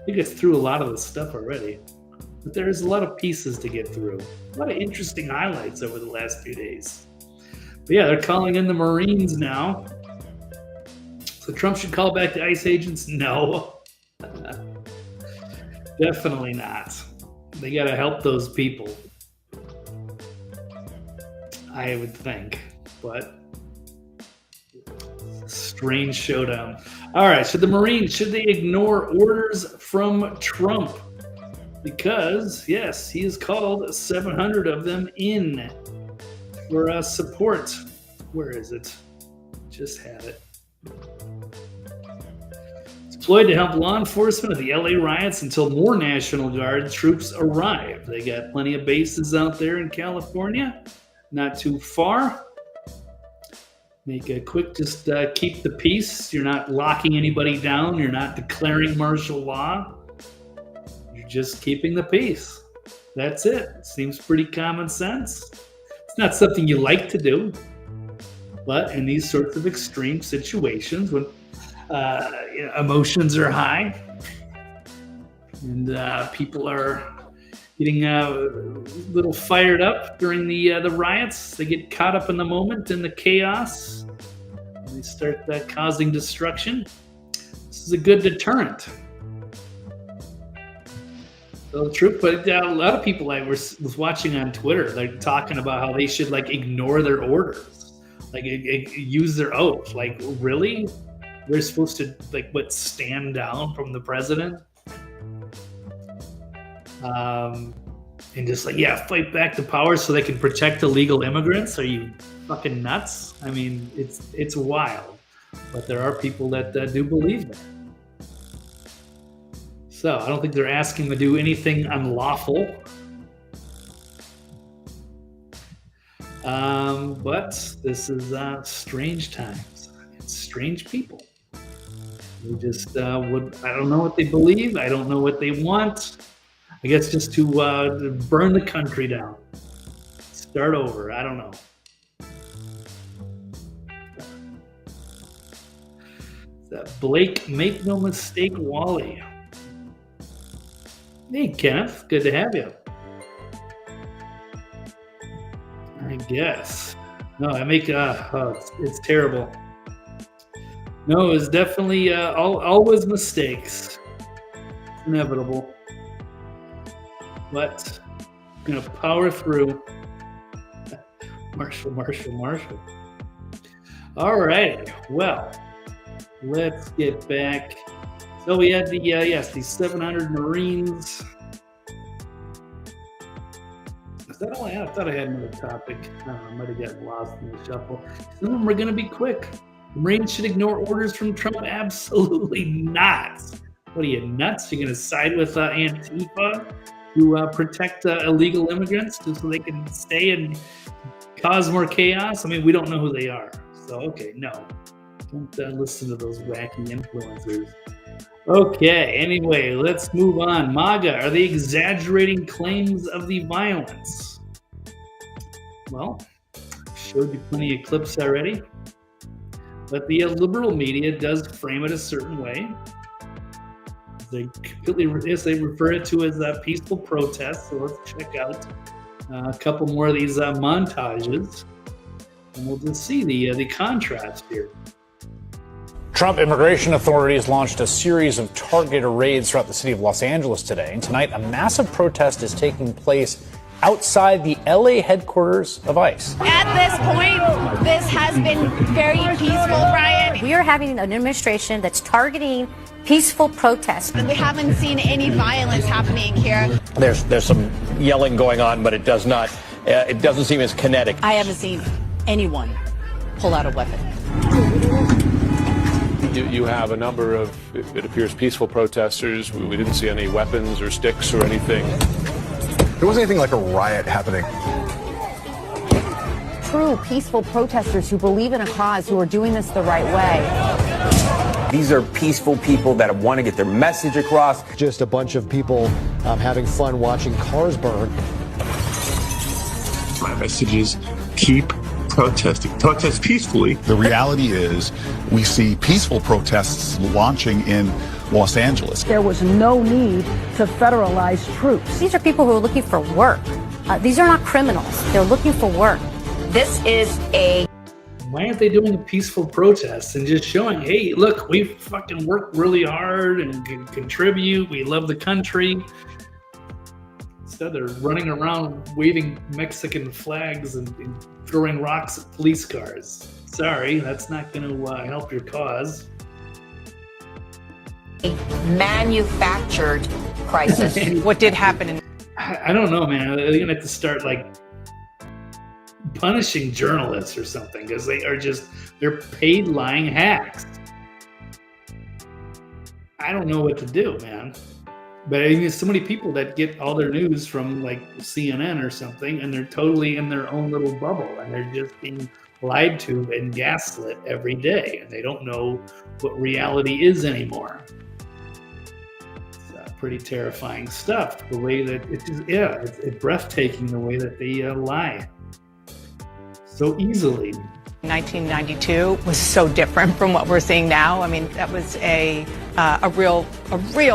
Speaker 1: We get through a lot of the stuff already, but there's a lot of pieces to get through. A lot of interesting highlights over the last few days. But yeah, they're calling in the Marines now. So Trump should call back the ICE agents? No. Definitely not. They got to help those people, I would think. But strange showdown. All right, so the Marines, should they ignore orders from Trump? Because, yes, he has called 700 of them in for support. Where is it? Just had it. It's deployed to help law enforcement of the LA riots until more National Guard troops arrive. They got plenty of bases out there in California, not too far. Make it quick, just keep the peace. You're not locking anybody down. You're not declaring martial law. You're just keeping the peace. That's it. Seems pretty common sense. It's not something you like to do, but in these sorts of extreme situations when emotions are high and people are getting a little fired up during the riots, they get caught up in the moment and the chaos, and they start causing destruction. This is a good deterrent. So true, but a lot of people I was watching on Twitter, like talking about how they should like ignore their orders, like use their oath. Like, really? They're supposed to stand down from the president, and just fight back the power so they can protect illegal immigrants? Are you fucking nuts? I mean, it's wild, but there are people that do believe that. So I don't think they're asking to do anything unlawful. But this is strange times. It's strange people. They just I don't know what they believe. I don't know what they want. I guess just to burn the country down. Start over. I don't know. That Blake, make no mistake, Wally. Hey, Kenneth. Good to have you. I guess. No, I make... it's terrible. No, it's definitely always mistakes. It's inevitable. But I'm going to power through. Marshall. All right. Well, let's get back. So we had the 700 Marines. Is that all I had? I thought I had another topic. I might have gotten lost in the shuffle. Some of them are going to be quick. The Marines should ignore orders from Trump? Absolutely not. What are you, nuts? You're going to side with Antifa to protect illegal immigrants so they can stay and cause more chaos? I mean, we don't know who they are. So, okay, no. Don't listen to those wacky influencers. Okay, anyway, let's move on. MAGA, are they exaggerating claims of the violence? Well, showed you plenty of clips already. But the liberal media does frame it a certain way. They refer it to as peaceful protests. So let's check out a couple more of these montages, and we'll just see the contrast here.
Speaker 10: Trump immigration authorities launched a series of targeted raids throughout the city of Los Angeles today. And tonight, a massive protest is taking place outside the LA headquarters of ICE.
Speaker 11: At this point, this has been very peaceful, Brian.
Speaker 12: We are having an administration that's targeting peaceful protests.
Speaker 11: We haven't seen any violence happening here.
Speaker 13: There's some yelling going on, but it doesn't seem as kinetic.
Speaker 5: I haven't seen anyone pull out a weapon.
Speaker 14: You have a number of, it appears, peaceful protesters. We didn't see any weapons or sticks or anything.
Speaker 15: There wasn't anything like a riot happening.
Speaker 16: True peaceful protesters who believe in a cause, who are doing this the right way.
Speaker 17: These are peaceful people that want to get their message across.
Speaker 18: Just a bunch of people having fun watching cars burn.
Speaker 19: My message is keep protesting. Protest peacefully.
Speaker 20: The reality is we see peaceful protests launching in Los Angeles.
Speaker 21: There was no need to federalize troops.
Speaker 12: These are people who are looking for work. These are not criminals. They're looking for work.
Speaker 16: This is a...
Speaker 1: Why aren't they doing a peaceful protest and just showing, hey, look, we fucking work really hard and can contribute. We love the country. Instead, they're running around waving Mexican flags and throwing rocks at police cars. Sorry, that's not going to help your cause.
Speaker 16: A manufactured crisis.
Speaker 5: What did happen?
Speaker 1: I don't know, man. They're going to have to start punishing journalists or something, because they're paid lying hacks. I don't know what to do, man. But I mean, there's so many people that get all their news from CNN or something, and they're totally in their own little bubble, and they're just being lied to and gaslit every day, and they don't know what reality is anymore. So pretty terrifying stuff. The way that it's breathtaking the way that they lie so easily.
Speaker 5: 1992 was so different from what we're seeing now. I mean, that was a real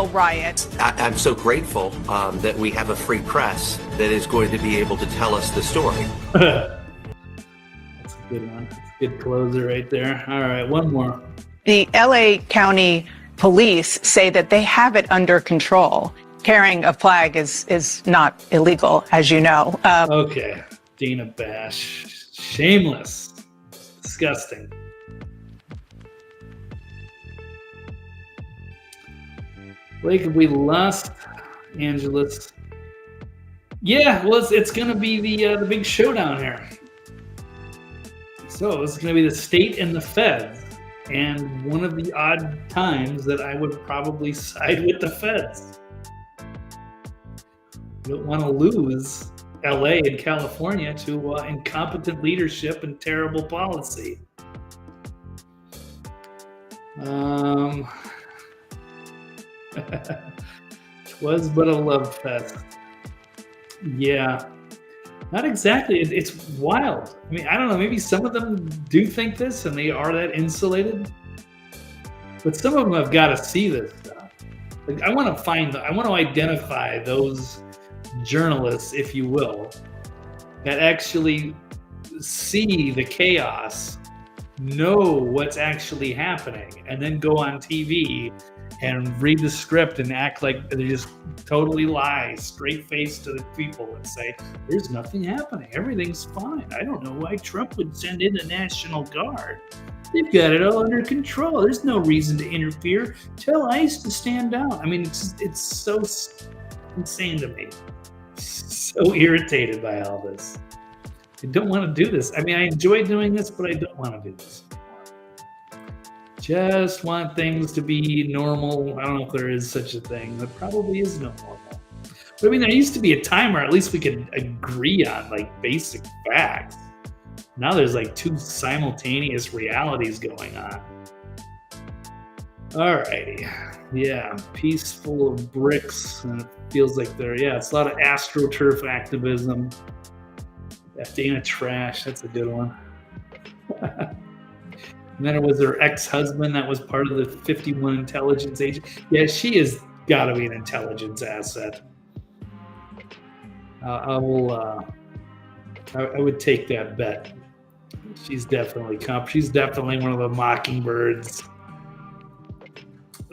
Speaker 5: riot.
Speaker 3: I'm so grateful that we have a free press that is going to be able to tell us the story.
Speaker 1: That's a good one. That's a good closer right there. All right, one more.
Speaker 5: The LA County Police say that they have it under control. Carrying a flag is not illegal, as you know.
Speaker 1: Okay, Dana Bash. Shameless. Disgusting. Blake, have we lost Angeles? Yeah, well, it's going to be the big showdown here. So it's going to be the state and the feds. And one of the odd times that I would probably side with the feds. You don't want to lose LA and California to incompetent leadership and terrible policy. Twas but a love fest. Yeah. Not exactly. It's wild. I mean, I don't know. Maybe some of them do think this and they are that insulated. But some of them have got to see this stuff. Like, I want to identify those journalists, if you will, that actually see the chaos, know what's actually happening, and then go on TV and read the script and act like they just totally lie straight face to the people and say, there's nothing happening. Everything's fine. I don't know why Trump would send in the National Guard. They've got it all under control. There's no reason to interfere. Tell ICE to stand down. I mean, it's so insane to me. So irritated by all this. I don't want to do this. I mean, I enjoy doing this, but I don't want to do this. Just want things to be normal. I don't know if there is such a thing. There probably is no normal. But I mean, there used to be a time where at least we could agree on like basic facts. Now there's like two simultaneous realities going on. Alrighty. Yeah, peaceful of bricks. And it feels like it's a lot of AstroTurf activism. That Dana Trash, that's a good one. And then it was her ex-husband that was part of the 51 intelligence agent. Yeah, she has got to be an intelligence asset. I would take that bet. She's definitely one of the mockingbirds.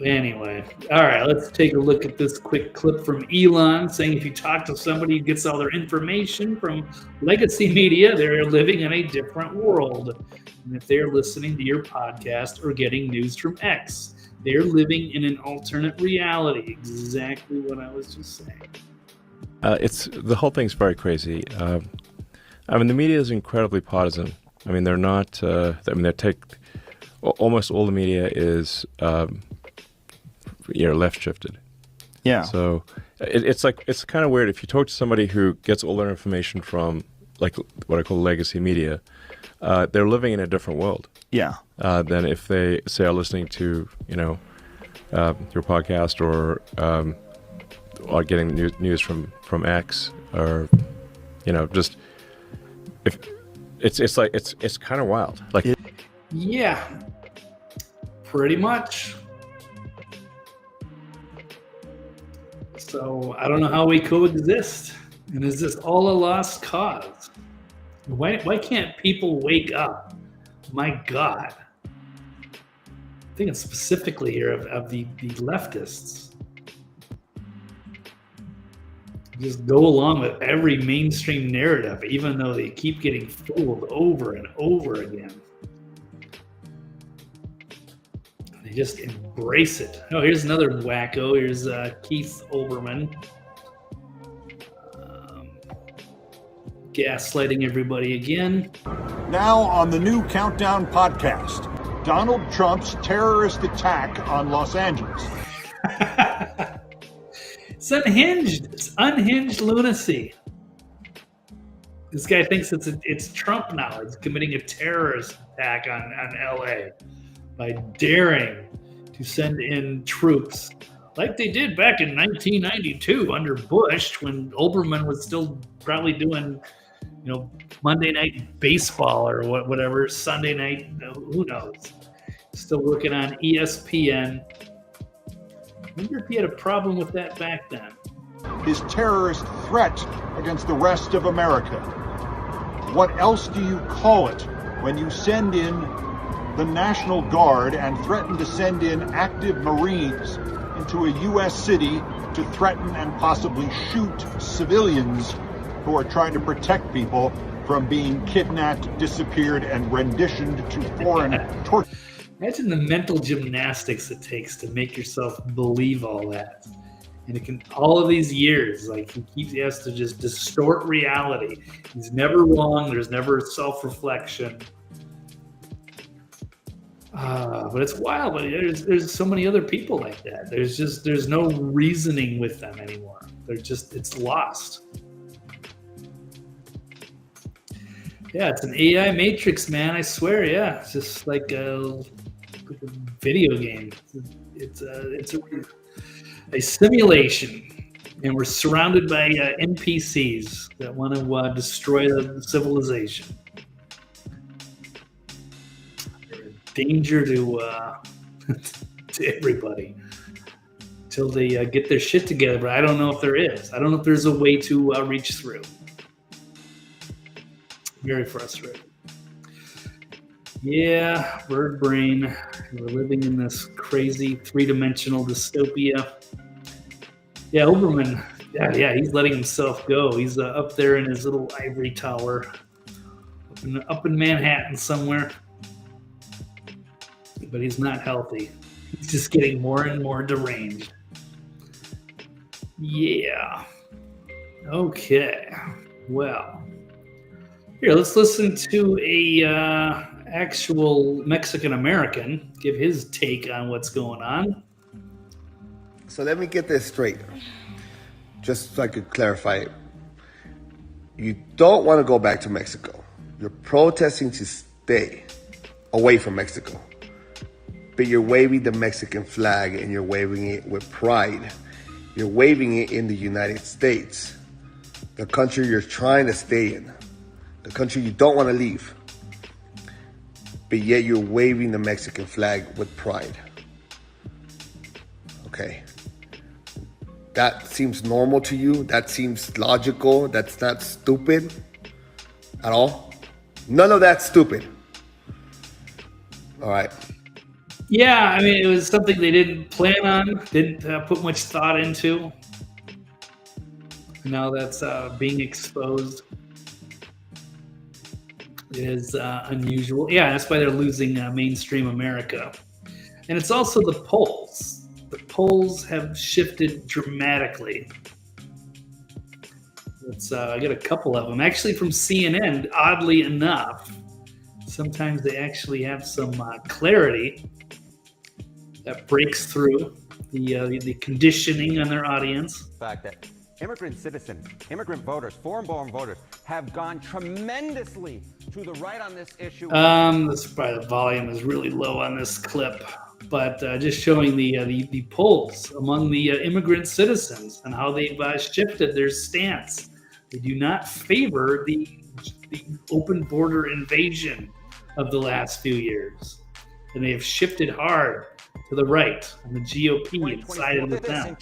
Speaker 1: Anyway, all right, let's take a look at this quick clip from Elon saying if you talk to somebody who gets all their information from legacy media, they're living in a different world. And if they're listening to your podcast or getting news from X, they're living in an alternate reality. Exactly what I was just saying.
Speaker 22: The whole thing's very crazy. I mean, the media is incredibly partisan. I mean, they're not. Almost all the media is left shifted.
Speaker 23: Yeah.
Speaker 22: So it's kind of weird if you talk to somebody who gets all their information from like what I call legacy media. They're living in a different world.
Speaker 23: Yeah.
Speaker 22: Than if they say are listening to your podcast or getting news from X or just if it's kind of wild. Like
Speaker 1: yeah, pretty much. So I don't know how we coexist. And is this all a lost cause? Why can't people wake up? My God. I'm thinking specifically here of the leftists. Just go along with every mainstream narrative, even though they keep getting fooled over and over again. They just embrace it. Oh, here's another wacko. Here's Keith Olbermann. Gaslighting everybody again.
Speaker 24: Now on the new Countdown podcast, Donald Trump's terrorist attack on Los Angeles.
Speaker 1: It's unhinged. It's unhinged lunacy. This guy thinks it's Trump now. He's committing a terrorist attack on LA by daring to send in troops like they did back in 1992 under Bush, when Olbermann was still probably doing, Monday Night Baseball or whatever, Sunday night, who knows? Still working on ESPN. I wonder if he had a problem with that back then.
Speaker 24: His terrorist threat against the rest of America. What else do you call it when you send in the National Guard and threaten to send in active Marines into a U.S. city to threaten and possibly shoot civilians who are trying to protect people from being kidnapped, disappeared, and renditioned to foreign torture?
Speaker 1: Imagine the mental gymnastics it takes to make yourself believe all that. And it can, all of these years, like he has to just distort reality. He's never wrong. There's never self-reflection. But it's wild. But there's so many other people like that. There's no reasoning with them anymore. It's lost. Yeah, it's an AI matrix, man. I swear. Yeah, it's just like a video game. It's a simulation, and we're surrounded by NPCs that want to destroy the civilization. They're a danger to to everybody until they get their shit together. But I don't know if there is. I don't know if there's a way to reach through. Very frustrating. Yeah, bird brain. We're living in this crazy three-dimensional dystopia. Yeah, Olbermann. Yeah, he's letting himself go. He's up there in his little ivory tower, up in Manhattan somewhere. But he's not healthy. He's just getting more and more deranged. Yeah. Okay. Well, here, let's listen to a actual Mexican American give his take on what's going on.
Speaker 4: So let me get this straight, just so I could clarify it. You don't want to go back to Mexico. You're protesting to stay away from Mexico, but you're waving the Mexican flag and you're waving it with pride. You're waving it in the United States, the country you're trying to stay in, the country you don't want to leave, but yet you're waving the Mexican flag with pride. Okay. That seems normal to you? That seems logical? That's not stupid at all? None of that's stupid. All right.
Speaker 1: Yeah, I mean, it was something they didn't plan on, didn't put much thought into. Now that's being exposed. It is unusual. Yeah, that's why they're losing mainstream America. And it's also the polls. The polls have shifted dramatically. I got a couple of them. Actually from CNN, oddly enough. Sometimes they actually have some clarity that breaks through the conditioning on their audience.
Speaker 6: The fact that immigrant citizens, immigrant voters, foreign-born voters have gone tremendously to the right on this issue.
Speaker 1: This probably the volume is really low on this clip, but just showing the polls among the immigrant citizens and how they've shifted their stance. They do not favor the open border invasion of the last few years, and they have shifted hard to the right, and the GOP sided with them.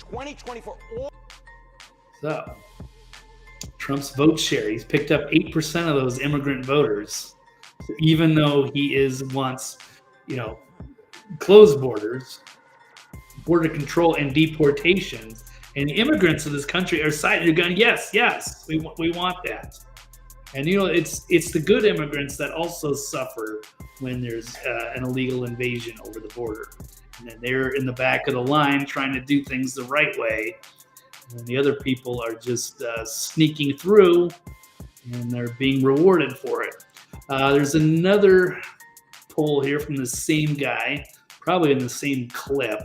Speaker 1: So, Trump's vote share, he's picked up 8% of those immigrant voters. So even though he wants, closed borders, border control, and deportations, and the immigrants of this country are siding. They're going, yes, we want that. And it's the good immigrants that also suffer when there's an illegal invasion over the border, and then they're in the back of the line trying to do things the right way. And the other people are just sneaking through, and they're being rewarded for it. There's another poll here from the same guy, probably in the same clip,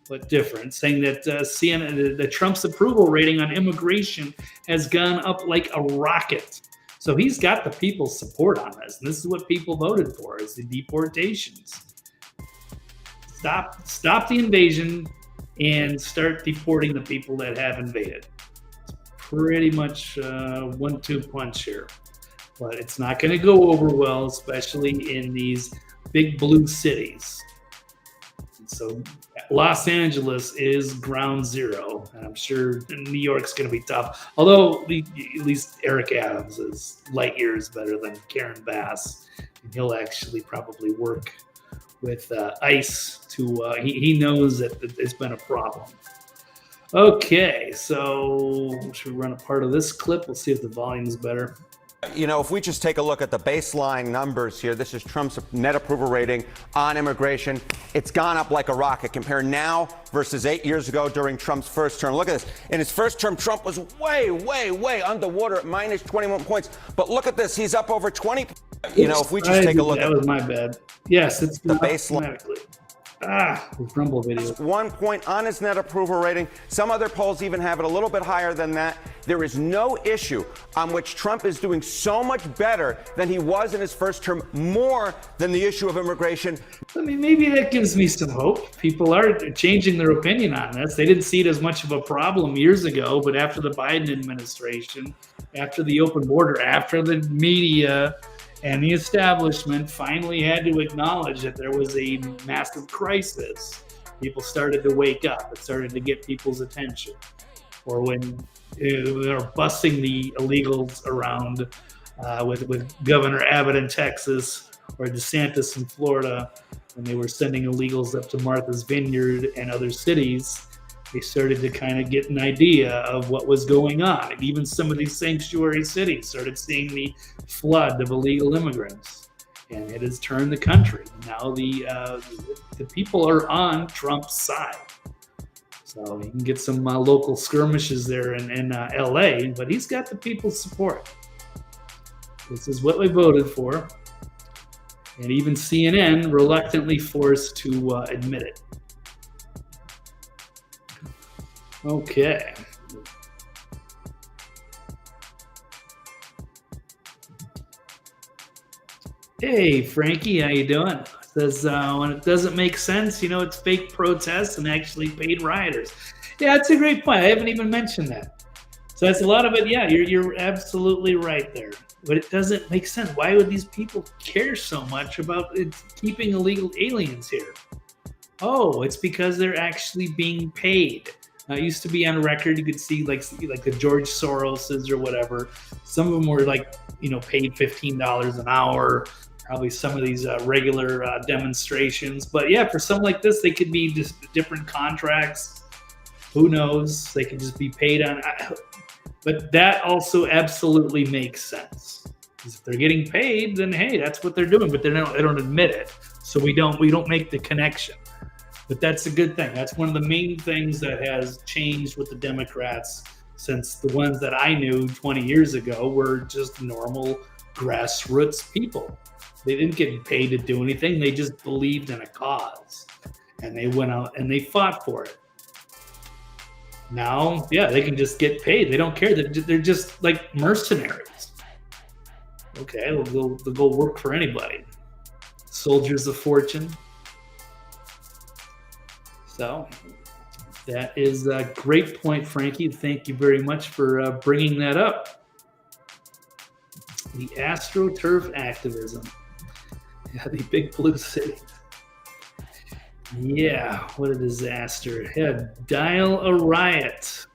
Speaker 1: but different, saying that the Trump's approval rating on immigration has gone up like a rocket. So he's got the people's support on this, and this is what people voted for: is the deportations. Stop the invasion. and start deporting the people that have invaded. Pretty much 1-2 punch here. But it's not going to go over well, especially in these big blue cities. And so Los Angeles is ground zero. And I'm sure New York's going to be tough. Although at least Eric Adams is light years better than Karen Bass. And he'll actually probably work with ICE to, he knows that it's been a problem. Okay, so should we run a part of this clip? We'll see if the volume is better.
Speaker 6: You know, if we just take a look at the baseline numbers here, this is Trump's net approval rating on immigration. It's gone up like a rocket. Compare now versus 8 years ago during Trump's first term. Look at this. In his first term, Trump was way, way, way underwater at minus 21 points. But look at this. He's up over 20. You know, if we just take a look
Speaker 1: at... That was my bad. Yes, it's
Speaker 6: the baseline.
Speaker 1: Rumble video.
Speaker 6: 1 point on his net approval rating. Some other polls even have it a little bit higher than that. There is no issue on which Trump is doing so much better than he was in his first term, more than the issue of immigration.
Speaker 1: I mean, maybe that gives me some hope. People are changing their opinion on this. They didn't see it as much of a problem years ago, but after the Biden administration, after the open border, after the media and the establishment finally had to acknowledge that there was a massive crisis, people started to wake up. It started to get people's attention. Or when they're busting the illegals around with Governor Abbott in Texas or DeSantis in Florida, when they were sending illegals up to Martha's Vineyard and other cities, they started to kind of get an idea of what was going on. And even some of these sanctuary cities started seeing the flood of illegal immigrants. And it has turned the country. Now the people are on Trump's side. So you can get some local skirmishes there in LA, but he's got the people's support. This is what we voted for. And even CNN reluctantly forced to admit it. Okay. Hey, Frankie, how you doing? Says when it doesn't make sense, you know, it's fake protests and actually paid rioters. Yeah, that's a great point. I haven't even mentioned that. So that's a lot of it. Yeah, you're absolutely right there. But it doesn't make sense. Why would these people care so much about keeping illegal aliens here? Oh, it's because they're actually being paid. It used to be on record. You could see like the George Soroses or whatever. Some of them were like, you know, paid $15 an hour. Probably some of these regular demonstrations. But yeah, for something like this, they could be just different contracts. Who knows? They could just be paid on. But that also absolutely makes sense. Because if they're getting paid, then hey, that's what they're doing. But they don't admit it, so we don't make the connection. But that's a good thing. That's one of the main things that has changed with the Democrats since the ones that I knew 20 years ago were just normal grassroots people. They didn't get paid to do anything. They just believed in a cause. And they went out and they fought for it. Now, yeah, they can just get paid. They don't care. They're just like mercenaries. Okay, they'll go work for anybody. Soldiers of fortune. So that is a great point, Frankie. Thank you very much for bringing that up. The AstroTurf activism. Yeah, the big blue city. Yeah, what a disaster. Yeah, dial a riot.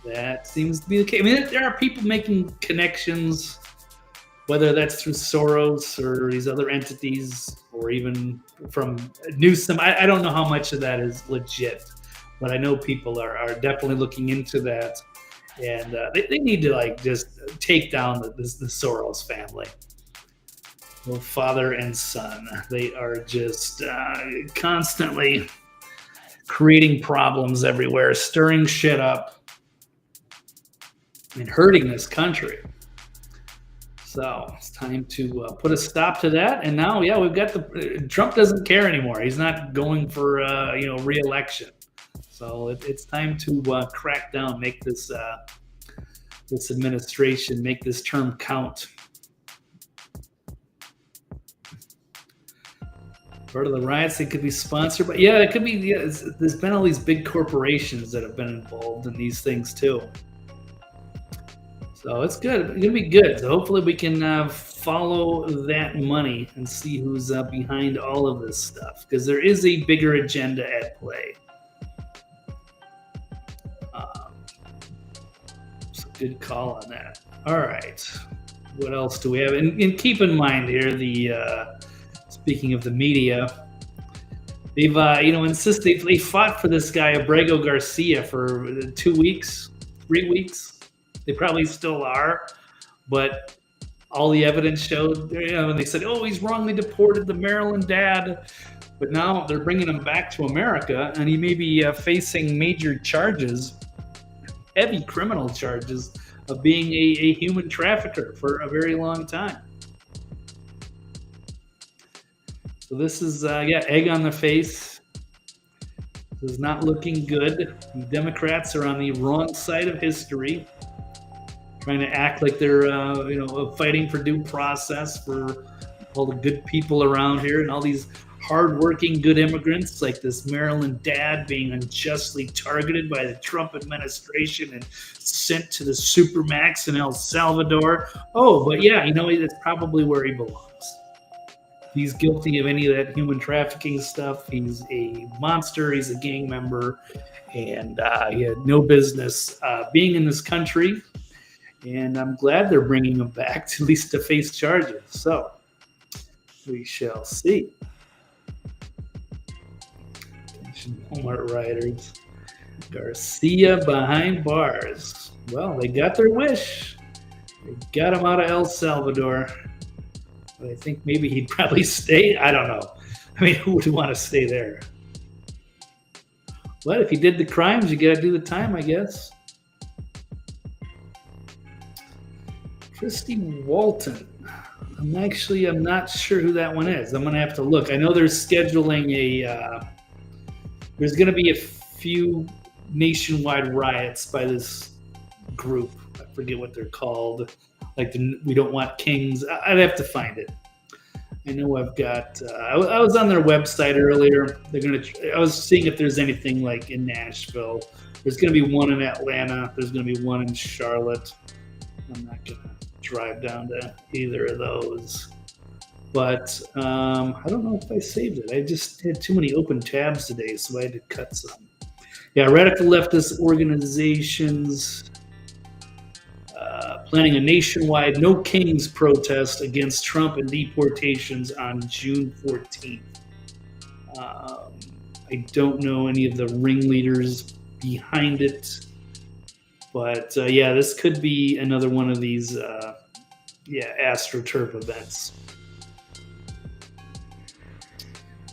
Speaker 1: That seems to be the case. I mean, there are people making connections, whether that's through Soros or these other entities, or even from Newsom. I don't know how much of that is legit, but I know people are definitely looking into that. And they need to like just take down the Soros family. Well, father and son, they are just constantly creating problems everywhere, stirring shit up, and hurting this country. So it's time to put a stop to that. And now, yeah, we've got Trump doesn't care anymore. He's not going for re-election. So it's time to crack down, make this administration, make this term count. Part of the riots, they could be sponsored, but yeah, it could be. Yeah, there's been all these big corporations that have been involved in these things too. So it's good. It's gonna be good. So hopefully we can follow that money and see who's behind all of this stuff, because there is a bigger agenda at play. It's a good call on that. All right, what else do we have? And keep in mind here, speaking of the media, they've insisted they fought for this guy Abrego Garcia for 2 weeks, 3 weeks. They probably still are, but all the evidence showed, and they said, oh, he's wrongly deported, the Maryland dad. But now they're bringing him back to America, and he may be facing major charges, heavy criminal charges, of being a human trafficker for a very long time. So this is, egg on the face. This is not looking good. The Democrats are on the wrong side of history, trying to act like they're, fighting for due process for all the good people around here and all these hardworking, good immigrants, like this Maryland dad being unjustly targeted by the Trump administration and sent to the Supermax in El Salvador. Oh, but yeah, that's probably where he belongs. He's guilty of any of that human trafficking stuff. He's a monster. He's a gang member, and he had no business being in this country. And I'm glad they're bringing him back, at least to face charges. So we shall see. Walmart rioters. Garcia behind bars. Well, they got their wish. They got him out of El Salvador. But I think maybe he'd probably stay. I don't know. I mean, who would want to stay there? But if he did the crimes, you got to do the time, I guess. Christy Walton. I'm not sure who that one is. I'm going to have to look. I know they're scheduling there's going to be a few nationwide riots by this group. I forget what they're called. Like We Don't Want Kings. I'd have to find it. I know I've got. I was on their website earlier. I was seeing if there's anything like in Nashville. There's going to be one in Atlanta. There's going to be one in Charlotte. I'm not going to drive down to either of those. But I don't know if I saved it. I just had too many open tabs today, so I had to cut some. Yeah, radical leftist organizations planning a nationwide No Kings protest against Trump and deportations on June 14th. I don't know any of the ringleaders behind it. But this could be another one of these AstroTurf events.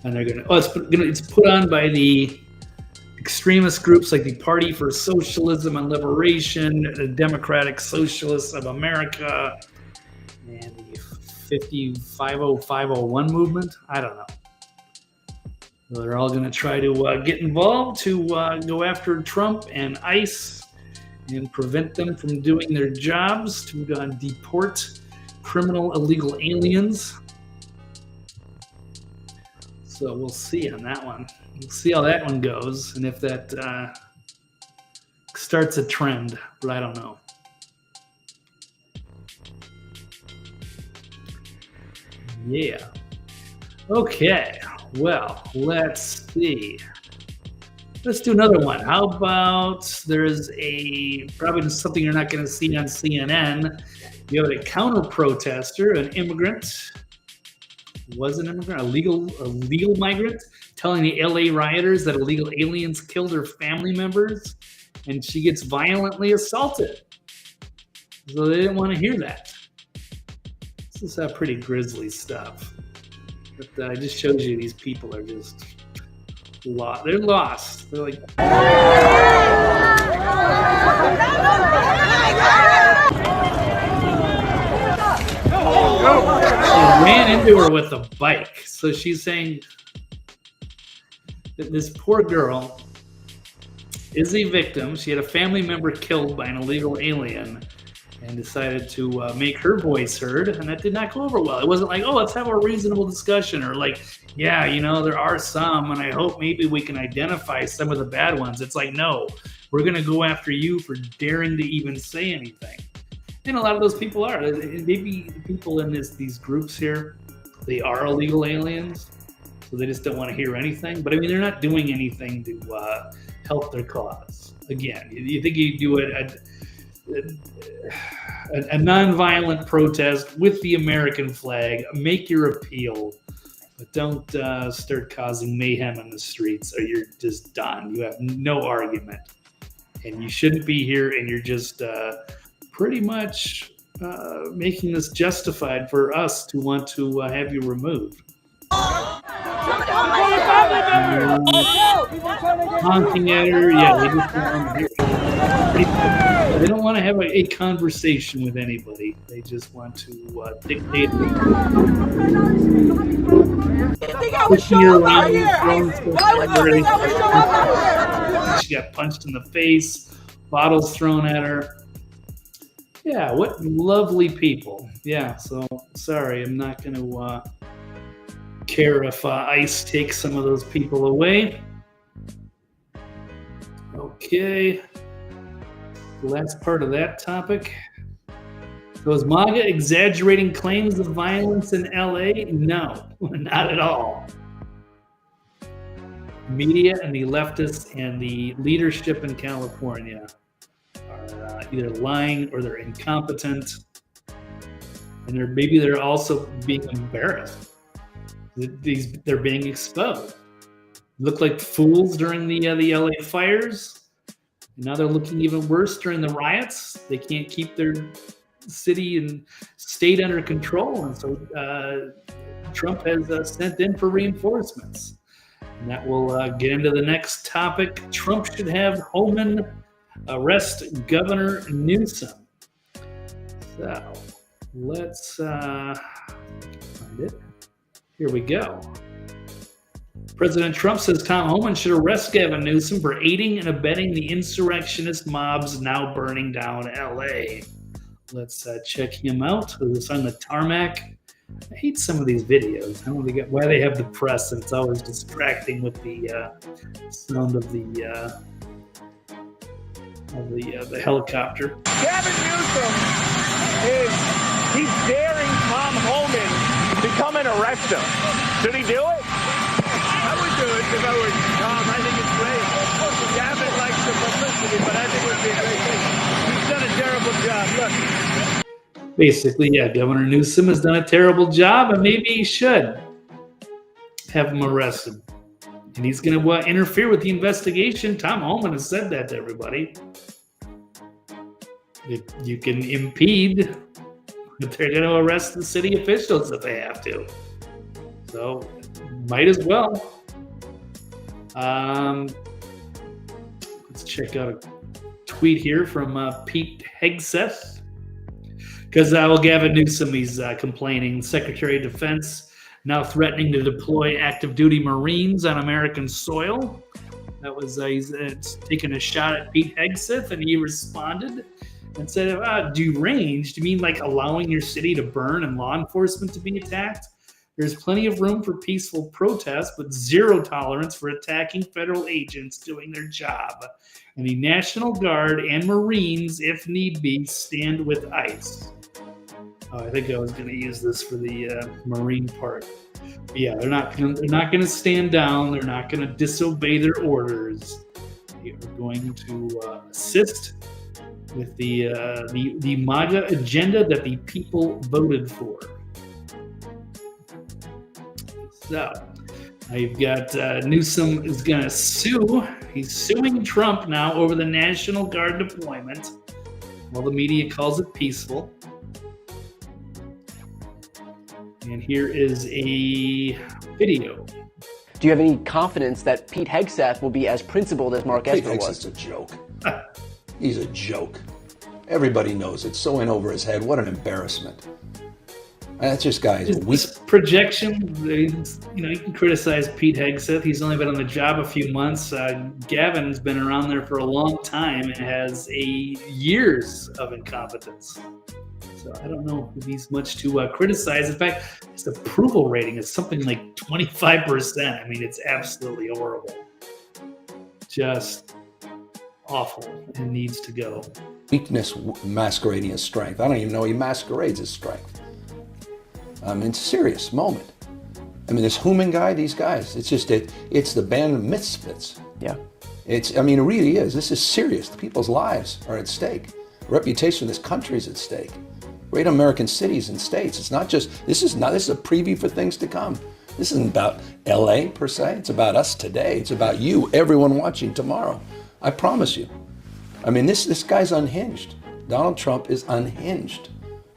Speaker 1: And they're it's put on by the extremist groups like the Party for Socialism and Liberation, the Democratic Socialists of America, and the 50501 movement. I don't know. So they're all going to try to get involved to go after Trump and ICE and prevent them from doing their jobs, to deport criminal illegal aliens. So we'll see on that one. We'll see how that one goes, and if that starts a trend, but I don't know. Yeah. Okay. Well, let's see. Let's do another one. How about there's probably something you're not going to see on CNN. You have a counter protester, an immigrant. Was an immigrant, a legal migrant, telling the LA rioters that illegal aliens killed her family members, and she gets violently assaulted. So they didn't want to hear that. This is pretty grisly stuff. But I just showed you these people are just lost. They're lost. They're like. She ran into her with a bike. So she's saying that this poor girl is a victim. She had a family member killed by an illegal alien, and decided to make her voice heard, and that did not go over well. It wasn't like, oh, let's have a reasonable discussion, or like, yeah, there are some, and I hope maybe we can identify some of the bad ones. It's like, no, we're going to go after you for daring to even say anything. And a lot of those people are. Maybe the people in these groups here, they are illegal aliens, so they just don't want to hear anything. But I mean, they're not doing anything to help their cause. Again, you think you do a nonviolent protest with the American flag, make your appeal, but don't start causing mayhem in the streets, or you're just done. You have no argument, and you shouldn't be here, and you're just pretty much making this justified for us to want to have you removed. Honking at her, yeah, they just want to hear. They don't want to have a conversation with anybody. They just want to dictate. Pushing her around, she got punched in the face, bottles thrown at her. Yeah, what lovely people. Yeah, so sorry, I'm not going to care if ICE takes some of those people away. Okay. The last part of that topic. So is MAGA exaggerating claims of violence in LA? No, not at all. Media and the leftists and the leadership in California are either lying or they're incompetent, and maybe they're also being embarrassed. They're being exposed. Looked like fools during the LA fires. And now they're looking even worse during the riots. They can't keep their city and state under control, and so Trump has sent in for reinforcements. And that will get into the next topic. Trump should have Homan arrest Governor Newsom. So let's find it. Here we go. President Trump says Tom Homan should arrest Gavin Newsom for aiding and abetting the insurrectionist mobs now burning down LA. Let's check him out. This on the tarmac. I hate some of these videos. I don't know why they have the press, and it's always distracting with the sound of the helicopter.
Speaker 2: Gavin Newsom he's daring Tom Homan to come and arrest him. Should he do it? I would do it if I were Tom. I think it's great. Gavin likes the publicity, but I think it would be a great thing. He's done a terrible job. Look.
Speaker 1: Basically, yeah, Governor Newsom has done a terrible job, and maybe he should have him arrested. And he's going to interfere with the investigation. Tom Homan has said that to everybody. You can impede, but they're going to arrest the city officials if they have to. So, might as well. Let's check out a tweet here from Pete Hegseth. Because Gavin Newsom, he's complaining. Secretary of Defense now threatening to deploy active duty Marines on American soil. That was he's taking a shot at Pete Hegseth, and he responded and said, deranged? You mean like allowing your city to burn and law enforcement to be attacked? There's plenty of room for peaceful protest, but zero tolerance for attacking federal agents doing their job. And the National Guard and Marines, if need be, stand with ICE. I think I was going to use this for the Marine part. But yeah, they're not going to stand down. They're not going to disobey their orders. They are going to assist with the MAGA agenda that the people voted for. So now you've got Newsom is going to sue. He's suing Trump now over the National Guard deployment, while the media calls it peaceful. And here is a video.
Speaker 7: Do you have any confidence that Pete Hegseth will be as principled as Mark Esper was?
Speaker 8: Hegseth's a joke. He's a joke. Everybody knows it. So in over his head. What an embarrassment. That's just guys.
Speaker 1: This projection, you can criticize Pete Hegseth. He's only been on the job a few months. Gavin's been around there for a long time and has years of incompetence. So I don't know if he's much to criticize. In fact, his approval rating is something like 25%. I mean, it's absolutely horrible. Just awful and needs to go.
Speaker 8: Weakness masquerading as strength. I don't even know he masquerades as strength. I mean, it's a serious moment. I mean, this Homan guy, these guys, it's the band of misfits.
Speaker 7: Yeah.
Speaker 8: It really is. This is serious. The people's lives are at stake. The reputation of this country is at stake. Great American cities and states. It's not just, this is a preview for things to come. This isn't about LA per se. It's about us today. It's about you, everyone watching tomorrow. I promise you. I mean, this guy's unhinged. Donald Trump is unhinged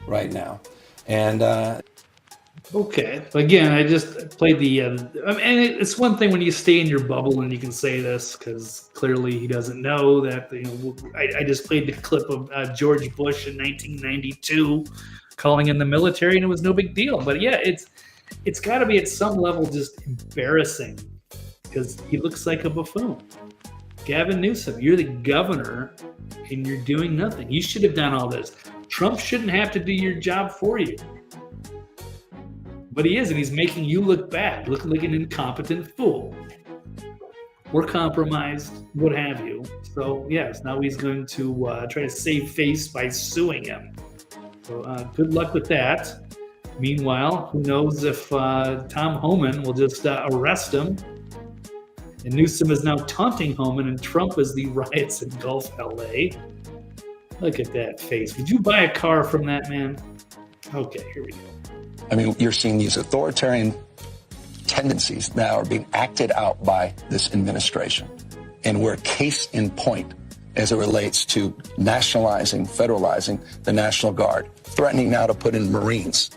Speaker 8: right now. And
Speaker 1: okay, again, I just played the. And it's one thing when you stay in your bubble and you can say this because clearly he doesn't know that. I just played the clip of George Bush in 1992 calling in the military, and it was no big deal. But yeah, it's got to be at some level just embarrassing because he looks like a buffoon. Gavin Newsom, you're the governor, and you're doing nothing. You should have done all this. Trump shouldn't have to do your job for you. But he is, and he's making you look bad, looking like an incompetent fool. We're compromised, what have you. So, yes, now he's going to try to save face by suing him. So, good luck with that. Meanwhile, who knows if Tom Homan will just arrest him. And Newsom is now taunting Homan, and Trump is the riots engulf LA. Look at that face. Would you buy a car from that man? Okay, here we go.
Speaker 9: I mean, you're seeing these authoritarian tendencies now are being acted out by this administration. And we're case in point as it relates to nationalizing, federalizing the National Guard, threatening now to put in Marines.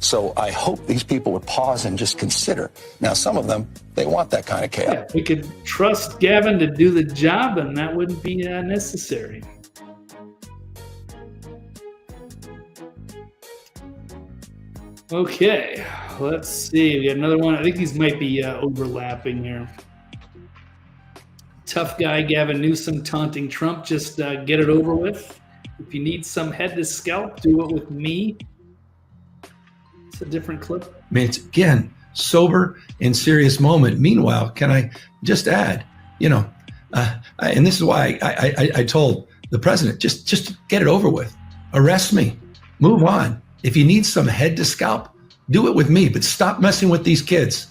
Speaker 9: So I hope these people would pause and just consider. Now, some of them, they want that kind of chaos.
Speaker 1: Yeah, we could trust Gavin to do the job, and that wouldn't be necessary. Okay, let's see. We got another one. I think these might be overlapping here. Tough guy Gavin Newsom taunting Trump. Just get it over with. If you need some head to scalp, do it with me. It's a different clip.
Speaker 10: I mean, it's, again, sober and serious moment. Meanwhile, can I just add, and this is why I told the president, just get it over with. Arrest me. Move on. If you need some head to scalp, do it with me, but stop messing with these kids.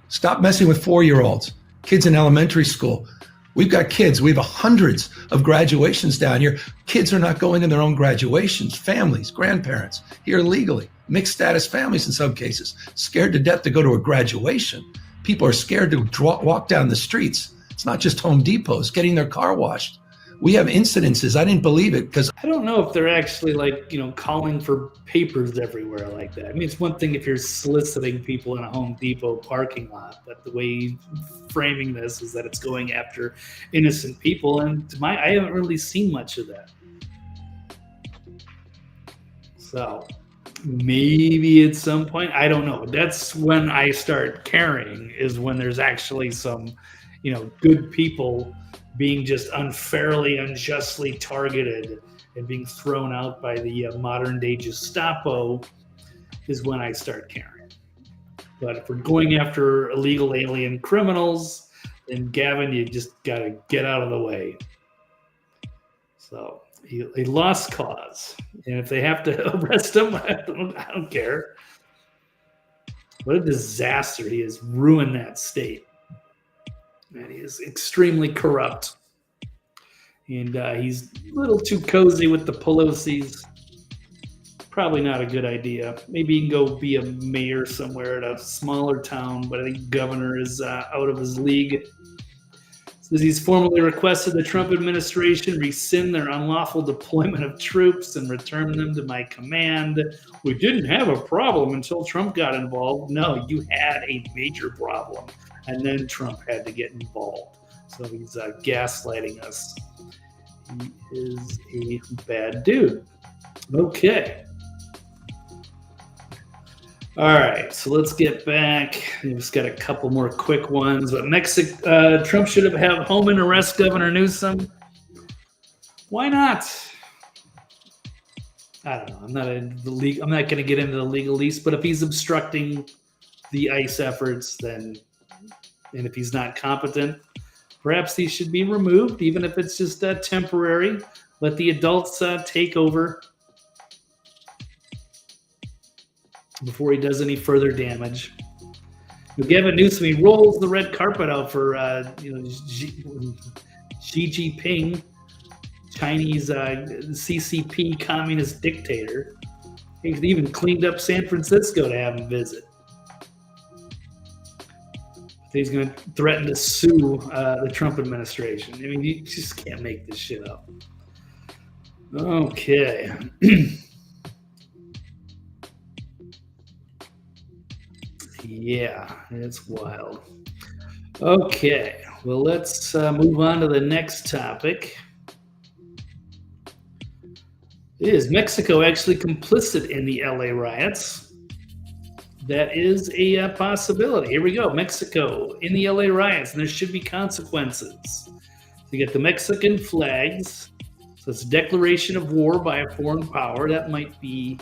Speaker 10: Stop messing with 4-year-olds, kids in elementary school. We've got kids. We have hundreds of graduations down here. Kids are not going to their own graduations. Families, grandparents, here legally. Mixed status families in some cases. Scared to death to go to a graduation. People are scared to walk down the streets. It's not just Home Depots, getting their car washed. We have incidences. I didn't believe it because
Speaker 1: I don't know if they're actually calling for papers everywhere like that. I mean, it's one thing if you're soliciting people in a Home Depot parking lot, but the way framing this is that it's going after innocent people, and I haven't really seen much of that. So maybe at some point, I don't know. That's when I start caring, is when there's actually some, good people being just unfairly, unjustly targeted and being thrown out by the modern day Gestapo is when I start caring. But if we're going after illegal alien criminals, then Gavin, you just got to get out of the way. So he lost cause. And if they have to arrest him, I don't care. What a disaster. He has ruined that state. And he is extremely corrupt. And he's a little too cozy with the Pelosi's. Probably not a good idea. Maybe he can go be a mayor somewhere at a smaller town, but I think governor is out of his league. Says he's formally requested the Trump administration rescind their unlawful deployment of troops and return them to my command. We didn't have a problem until Trump got involved. No, you had a major problem. And then Trump had to get involved. So he's gaslighting us. He is a bad dude. Okay. All right, so let's get back. We've just got a couple more quick ones. But Trump should have Homan arrest Governor Newsom. Why not? I don't know. I'm not going to get into the legalese, but if he's obstructing the ICE efforts, and if he's not competent, perhaps he should be removed, even if it's just temporary. Let the adults take over before he does any further damage. Gavin Newsom, he rolls the red carpet out for Xi Jinping, Chinese CCP communist dictator. He even cleaned up San Francisco to have him visit. He's going to threaten to sue the Trump administration. I mean, you just can't make this shit up. Okay. Yeah, it's wild. Okay, well, let's move on to the next topic. Is Mexico actually complicit in the LA riots? That is a possibility. Here we go. Mexico in the LA riots, and there should be consequences. So you get the Mexican flags. So it's a declaration of war by a foreign power. That might be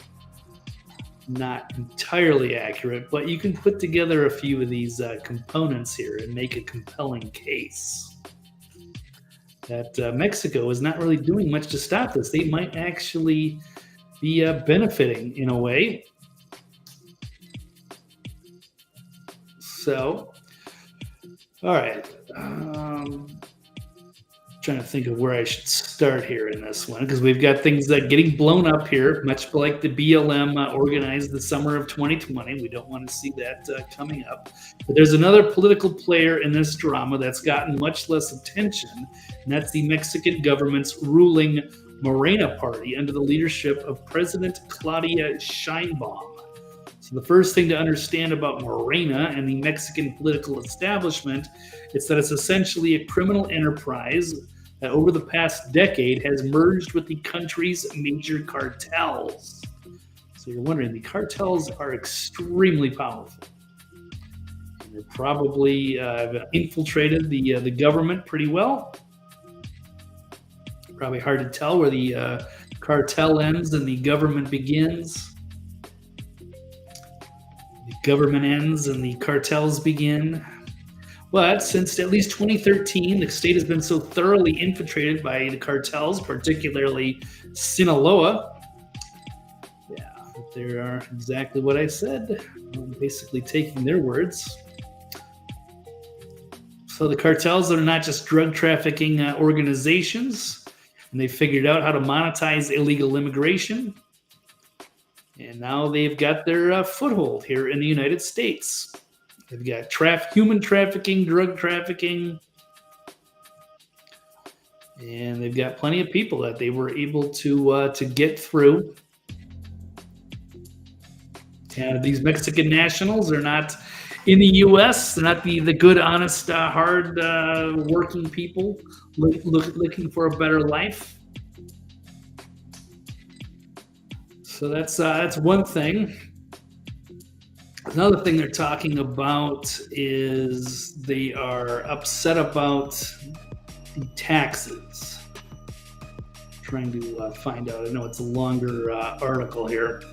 Speaker 1: not entirely accurate, but you can put together a few of these components here and make a compelling case that Mexico is not really doing much to stop this. They might actually be benefiting in a way. So, all right. Trying to think of where I should start here in this one, because we've got things that getting blown up here, much like the BLM organized the summer of 2020. We don't want to see that coming up. But there's another political player in this drama that's gotten much less attention, and that's the Mexican government's ruling Morena party under the leadership of President Claudia Sheinbaum. So the first thing to understand about Morena and the Mexican political establishment is that it's essentially a criminal enterprise that over the past decade has merged with the country's major cartels. So you're wondering, the cartels are extremely powerful. And they're probably infiltrated the government pretty well. Probably hard to tell where the cartel ends and the government begins. The government ends and the cartels begin. But since at least 2013, the state has been so thoroughly infiltrated by the cartels, particularly Sinaloa. Yeah, they are exactly what I said. I'm basically taking their words. So the cartels are not just drug trafficking organizations, and they figured out how to monetize illegal immigration. And now they've got their foothold here in the United States. They've got human trafficking, drug trafficking, and they've got plenty of people that they were able to get through. And these Mexican nationals are not in the U.S. They're not the good, honest, hard working people looking for a better life. So that's one thing. Another thing they're talking about is they are upset about the taxes. Trying to find out. I know it's a longer article here.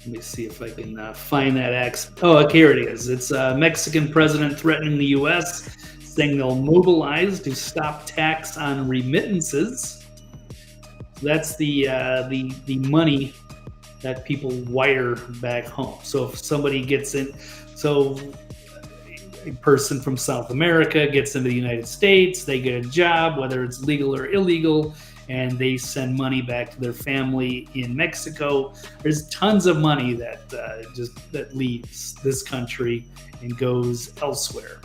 Speaker 1: Let me see if I can find that. Oh, okay, here it is. It's a Mexican president threatening the U.S., saying they'll mobilize to stop tax on remittances. That's the money that people wire back home. So if somebody gets in, so a person from South America gets into the United States, they get a job, whether it's legal or illegal, and they send money back to their family in Mexico. There's tons of money that leaves this country and goes elsewhere.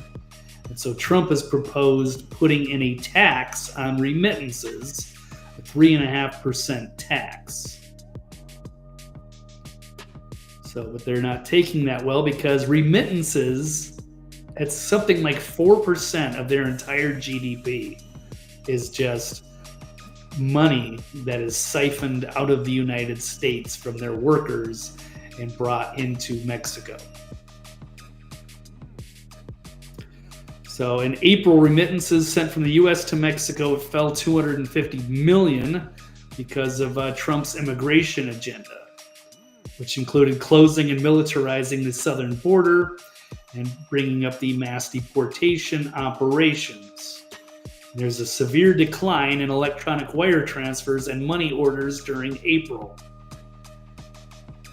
Speaker 1: And so Trump has proposed putting in a tax on remittances, a 3.5% tax. So, but they're not taking that well because remittances, it's something like 4% of their entire GDP is just money that is siphoned out of the United States from their workers and brought into Mexico. So in April, remittances sent from the U.S. to Mexico fell $250 million because of Trump's immigration agenda, which included closing and militarizing the southern border and bringing up the mass deportation operations. There's a severe decline in electronic wire transfers and money orders during April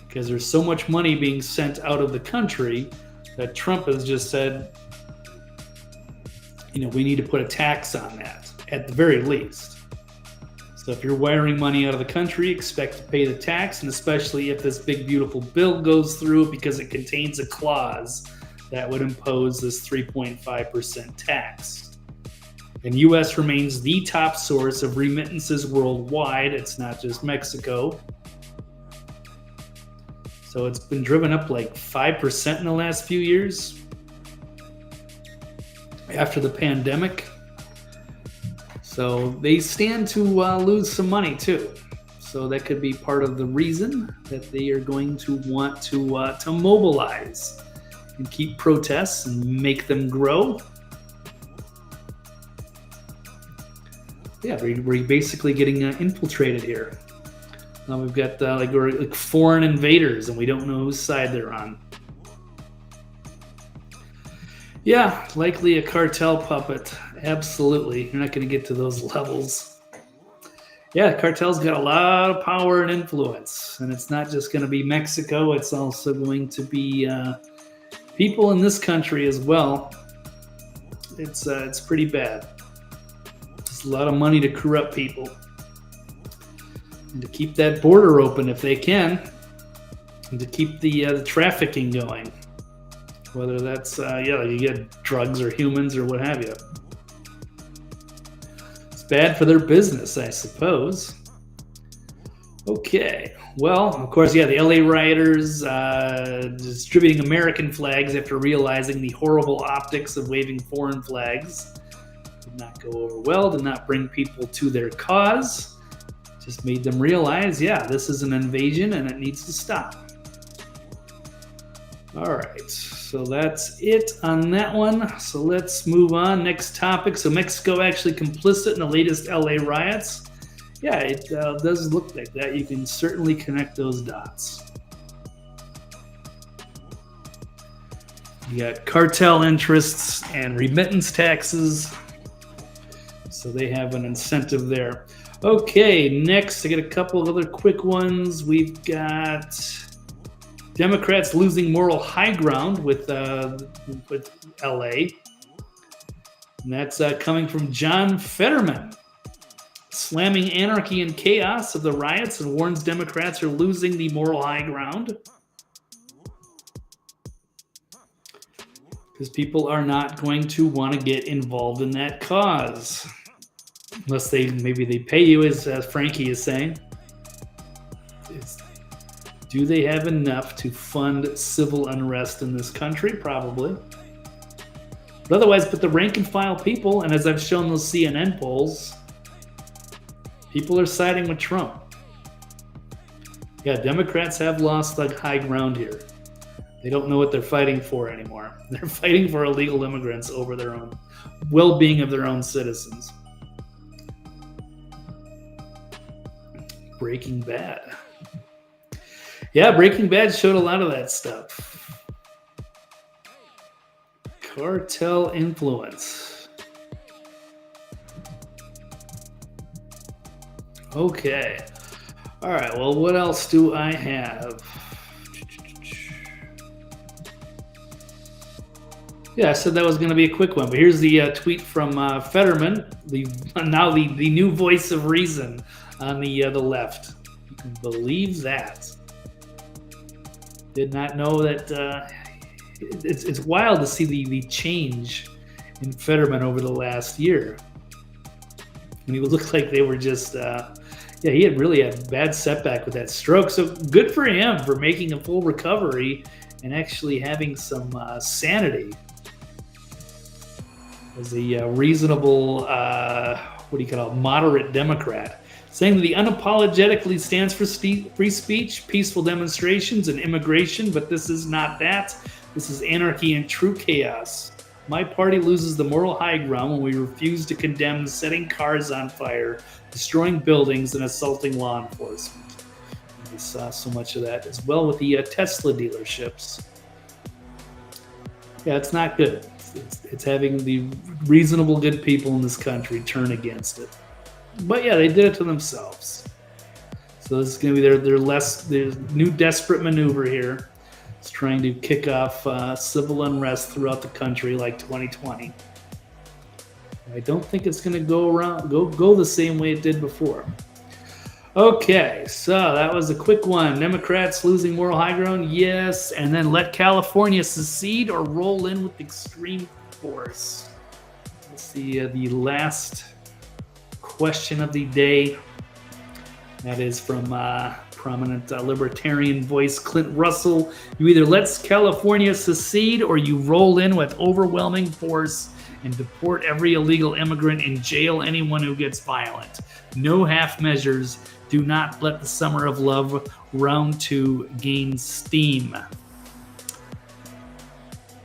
Speaker 1: because there's so much money being sent out of the country that Trump has just said, we need to put a tax on that at the very least. So if you're wiring money out of the country, expect to pay the tax, and especially if this big beautiful bill goes through, because it contains a clause that would impose this 3.5% tax. And U.S. remains the top source of remittances worldwide. It's not just Mexico. So it's been driven up like 5% in the last few years after the pandemic. So they stand to lose some money too. So that could be part of the reason that they are going to want to mobilize and keep protests and make them grow. Yeah, we're basically getting infiltrated here. We've got we're foreign invaders, and we don't know whose side they're on. Yeah, likely a cartel puppet. Absolutely. You're not going to get to those levels. Yeah, cartel's got a lot of power and influence. And it's not just going to be Mexico. It's also going to be people in this country as well. It's pretty bad. There's a lot of money to corrupt people. And to keep that border open if they can. And to keep the trafficking going. Whether that's, you get drugs or humans or what have you. It's bad for their business, I suppose. Okay. Well, of course, the LA rioters distributing American flags after realizing the horrible optics of waving foreign flags. Did not go over well, did not bring people to their cause. Just made them realize, this is an invasion and it needs to stop. All right. So that's it on that one. So let's move on. Next topic. So Mexico actually complicit in the latest LA riots. Yeah, it does look like that. You can certainly connect those dots. You got cartel interests and remittance taxes. So they have an incentive there. Okay, next I got a couple of other quick ones. We've got Democrats losing moral high ground with LA. And that's coming from John Fetterman, slamming anarchy and chaos of the riots and warns Democrats are losing the moral high ground. Because people are not going to want to get involved in that cause. Unless maybe they pay you, as Frankie is saying. Do they have enough to fund civil unrest in this country? Probably. But otherwise, but the rank and file people, and as I've shown those CNN polls, people are siding with Trump. Yeah, Democrats have lost the high ground here. They don't know what they're fighting for anymore. They're fighting for illegal immigrants over their own well-being of their own citizens. Breaking Bad. Yeah, Breaking Bad showed a lot of that stuff. Cartel influence. Okay. All right, well, what else do I have? Yeah, I said that was going to be a quick one, but here's the tweet from Fetterman, the new voice of reason on the left. You can believe that. Did not know that. It's wild to see the change in Fetterman over the last year. And he looked like they were just, he had really a bad setback with that stroke. So good for him for making a full recovery and actually having some sanity. As a reasonable, moderate Democrat. saying that he unapologetically stands for free speech, peaceful demonstrations, and immigration, but this is not that. This is anarchy and true chaos. My party loses the moral high ground when we refuse to condemn setting cars on fire, destroying buildings, and assaulting law enforcement. And we saw so much of that as well with the Tesla dealerships. Yeah, it's not good. It's having the reasonable good people in this country turn against it. But yeah, they did it to themselves. So this is going to be their new desperate maneuver here. It's trying to kick off civil unrest throughout the country like 2020. I don't think it's going to go the same way it did before. Okay, so that was a quick one. Democrats losing moral high ground, yes, and then let California secede or roll in with extreme force. Let's see the last question of the day. That is from prominent libertarian voice Clint Russell. You either let California secede or you roll in with overwhelming force and deport every illegal immigrant and jail anyone who gets violent. No half measures. Do not let the summer of love round 2 gain steam.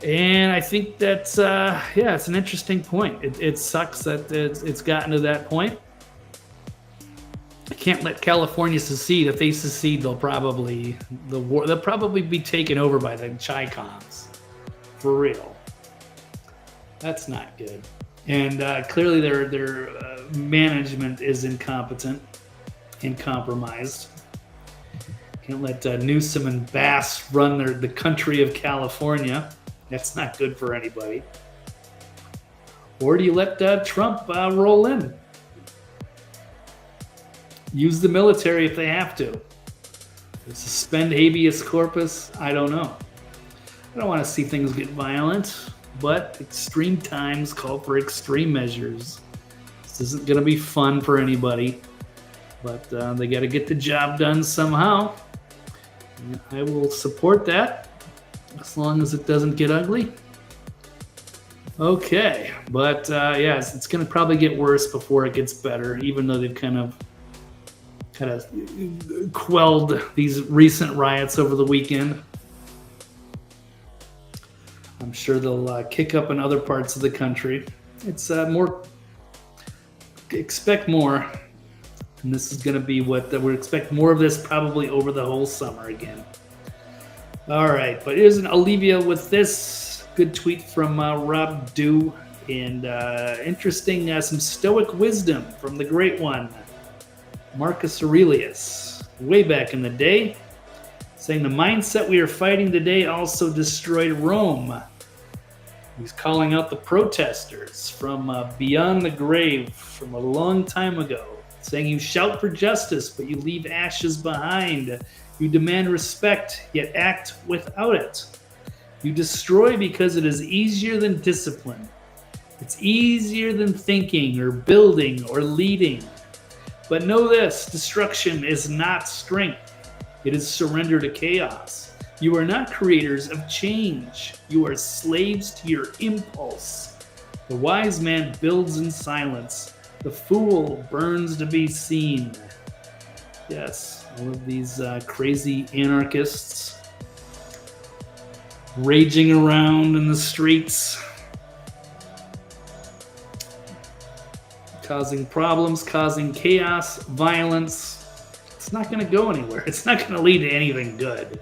Speaker 1: And I think that's, it's an interesting point. It sucks that it's gotten to that point. I can't let California secede. If they secede, they'll probably be taken over by the Chi-Coms. For real. That's not good. And clearly their management is incompetent and compromised. Can't let Newsom and Bass run the country of California. That's not good for anybody. Or do you let Trump roll in? Use the military if they have to. Suspend habeas corpus? I don't know. I don't want to see things get violent, but extreme times call for extreme measures. This isn't going to be fun for anybody, but they got to get the job done somehow. And I will support that as long as it doesn't get ugly. Okay, but it's going to probably get worse before it gets better, even though they've kind of quelled these recent riots over the weekend. I'm sure they'll kick up in other parts of the country. It's expect more. And this is going to be we expect more of this probably over the whole summer again. All right, but here's an Olivia with this good tweet from Rob Dew, and interesting, some stoic wisdom from the great one, Marcus Aurelius, way back in the day, saying the mindset we are fighting today also destroyed Rome. He's calling out the protesters from beyond the grave from a long time ago, saying you shout for justice, but you leave ashes behind. You demand respect, yet act without it. You destroy because it is easier than discipline. It's easier than thinking or building or leading. But know this, destruction is not strength. It is surrender to chaos. You are not creators of change. You are slaves to your impulse. The wise man builds in silence. The fool burns to be seen. Yes, all of these crazy anarchists raging around in the streets, causing problems, causing chaos, violence. It's not going to go anywhere. It's not going to lead to anything good.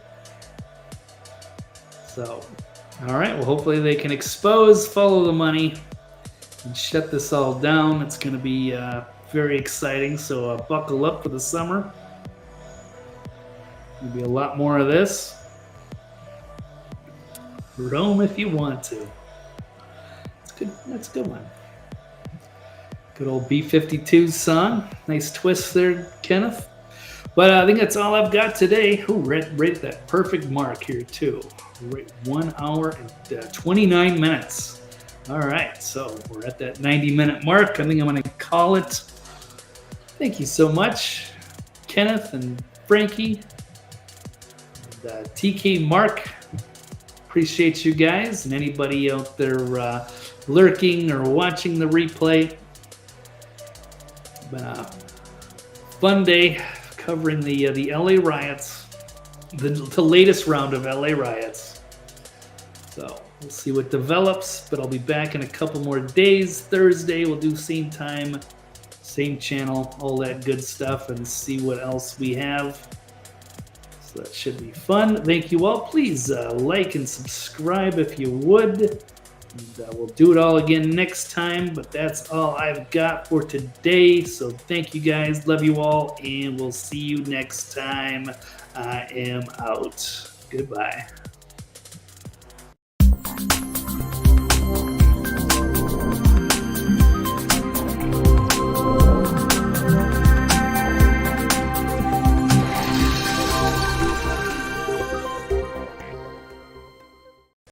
Speaker 1: So, all right, well, hopefully they can expose, follow the money, and shut this all down. It's going to be very exciting, so buckle up for the summer. There'll be a lot more of this. Rome if you want to. It's good. That's a good one. Good old B-52 song. Nice twist there, Kenneth. But I think that's all I've got today. Ooh, right at that perfect mark here, too. Right, 1 hour and 29 minutes. All right, so we're at that 90-minute mark. I think I'm going to call it. Thank you so much, Kenneth and Frankie, and TK Mark. Appreciate you guys and anybody out there lurking or watching the replay. Been a fun day covering the LA riots, the latest round of LA riots. So we'll see what develops, but I'll be back in a couple more days. Thursday, we'll do same time, same channel, all that good stuff, and see what else we have. So that should be fun. Thank you all. Please like and subscribe if you would. And we'll do it all again next time, but that's all I've got for today. So thank you guys. Love you all, and we'll see you next time. I am out. Goodbye.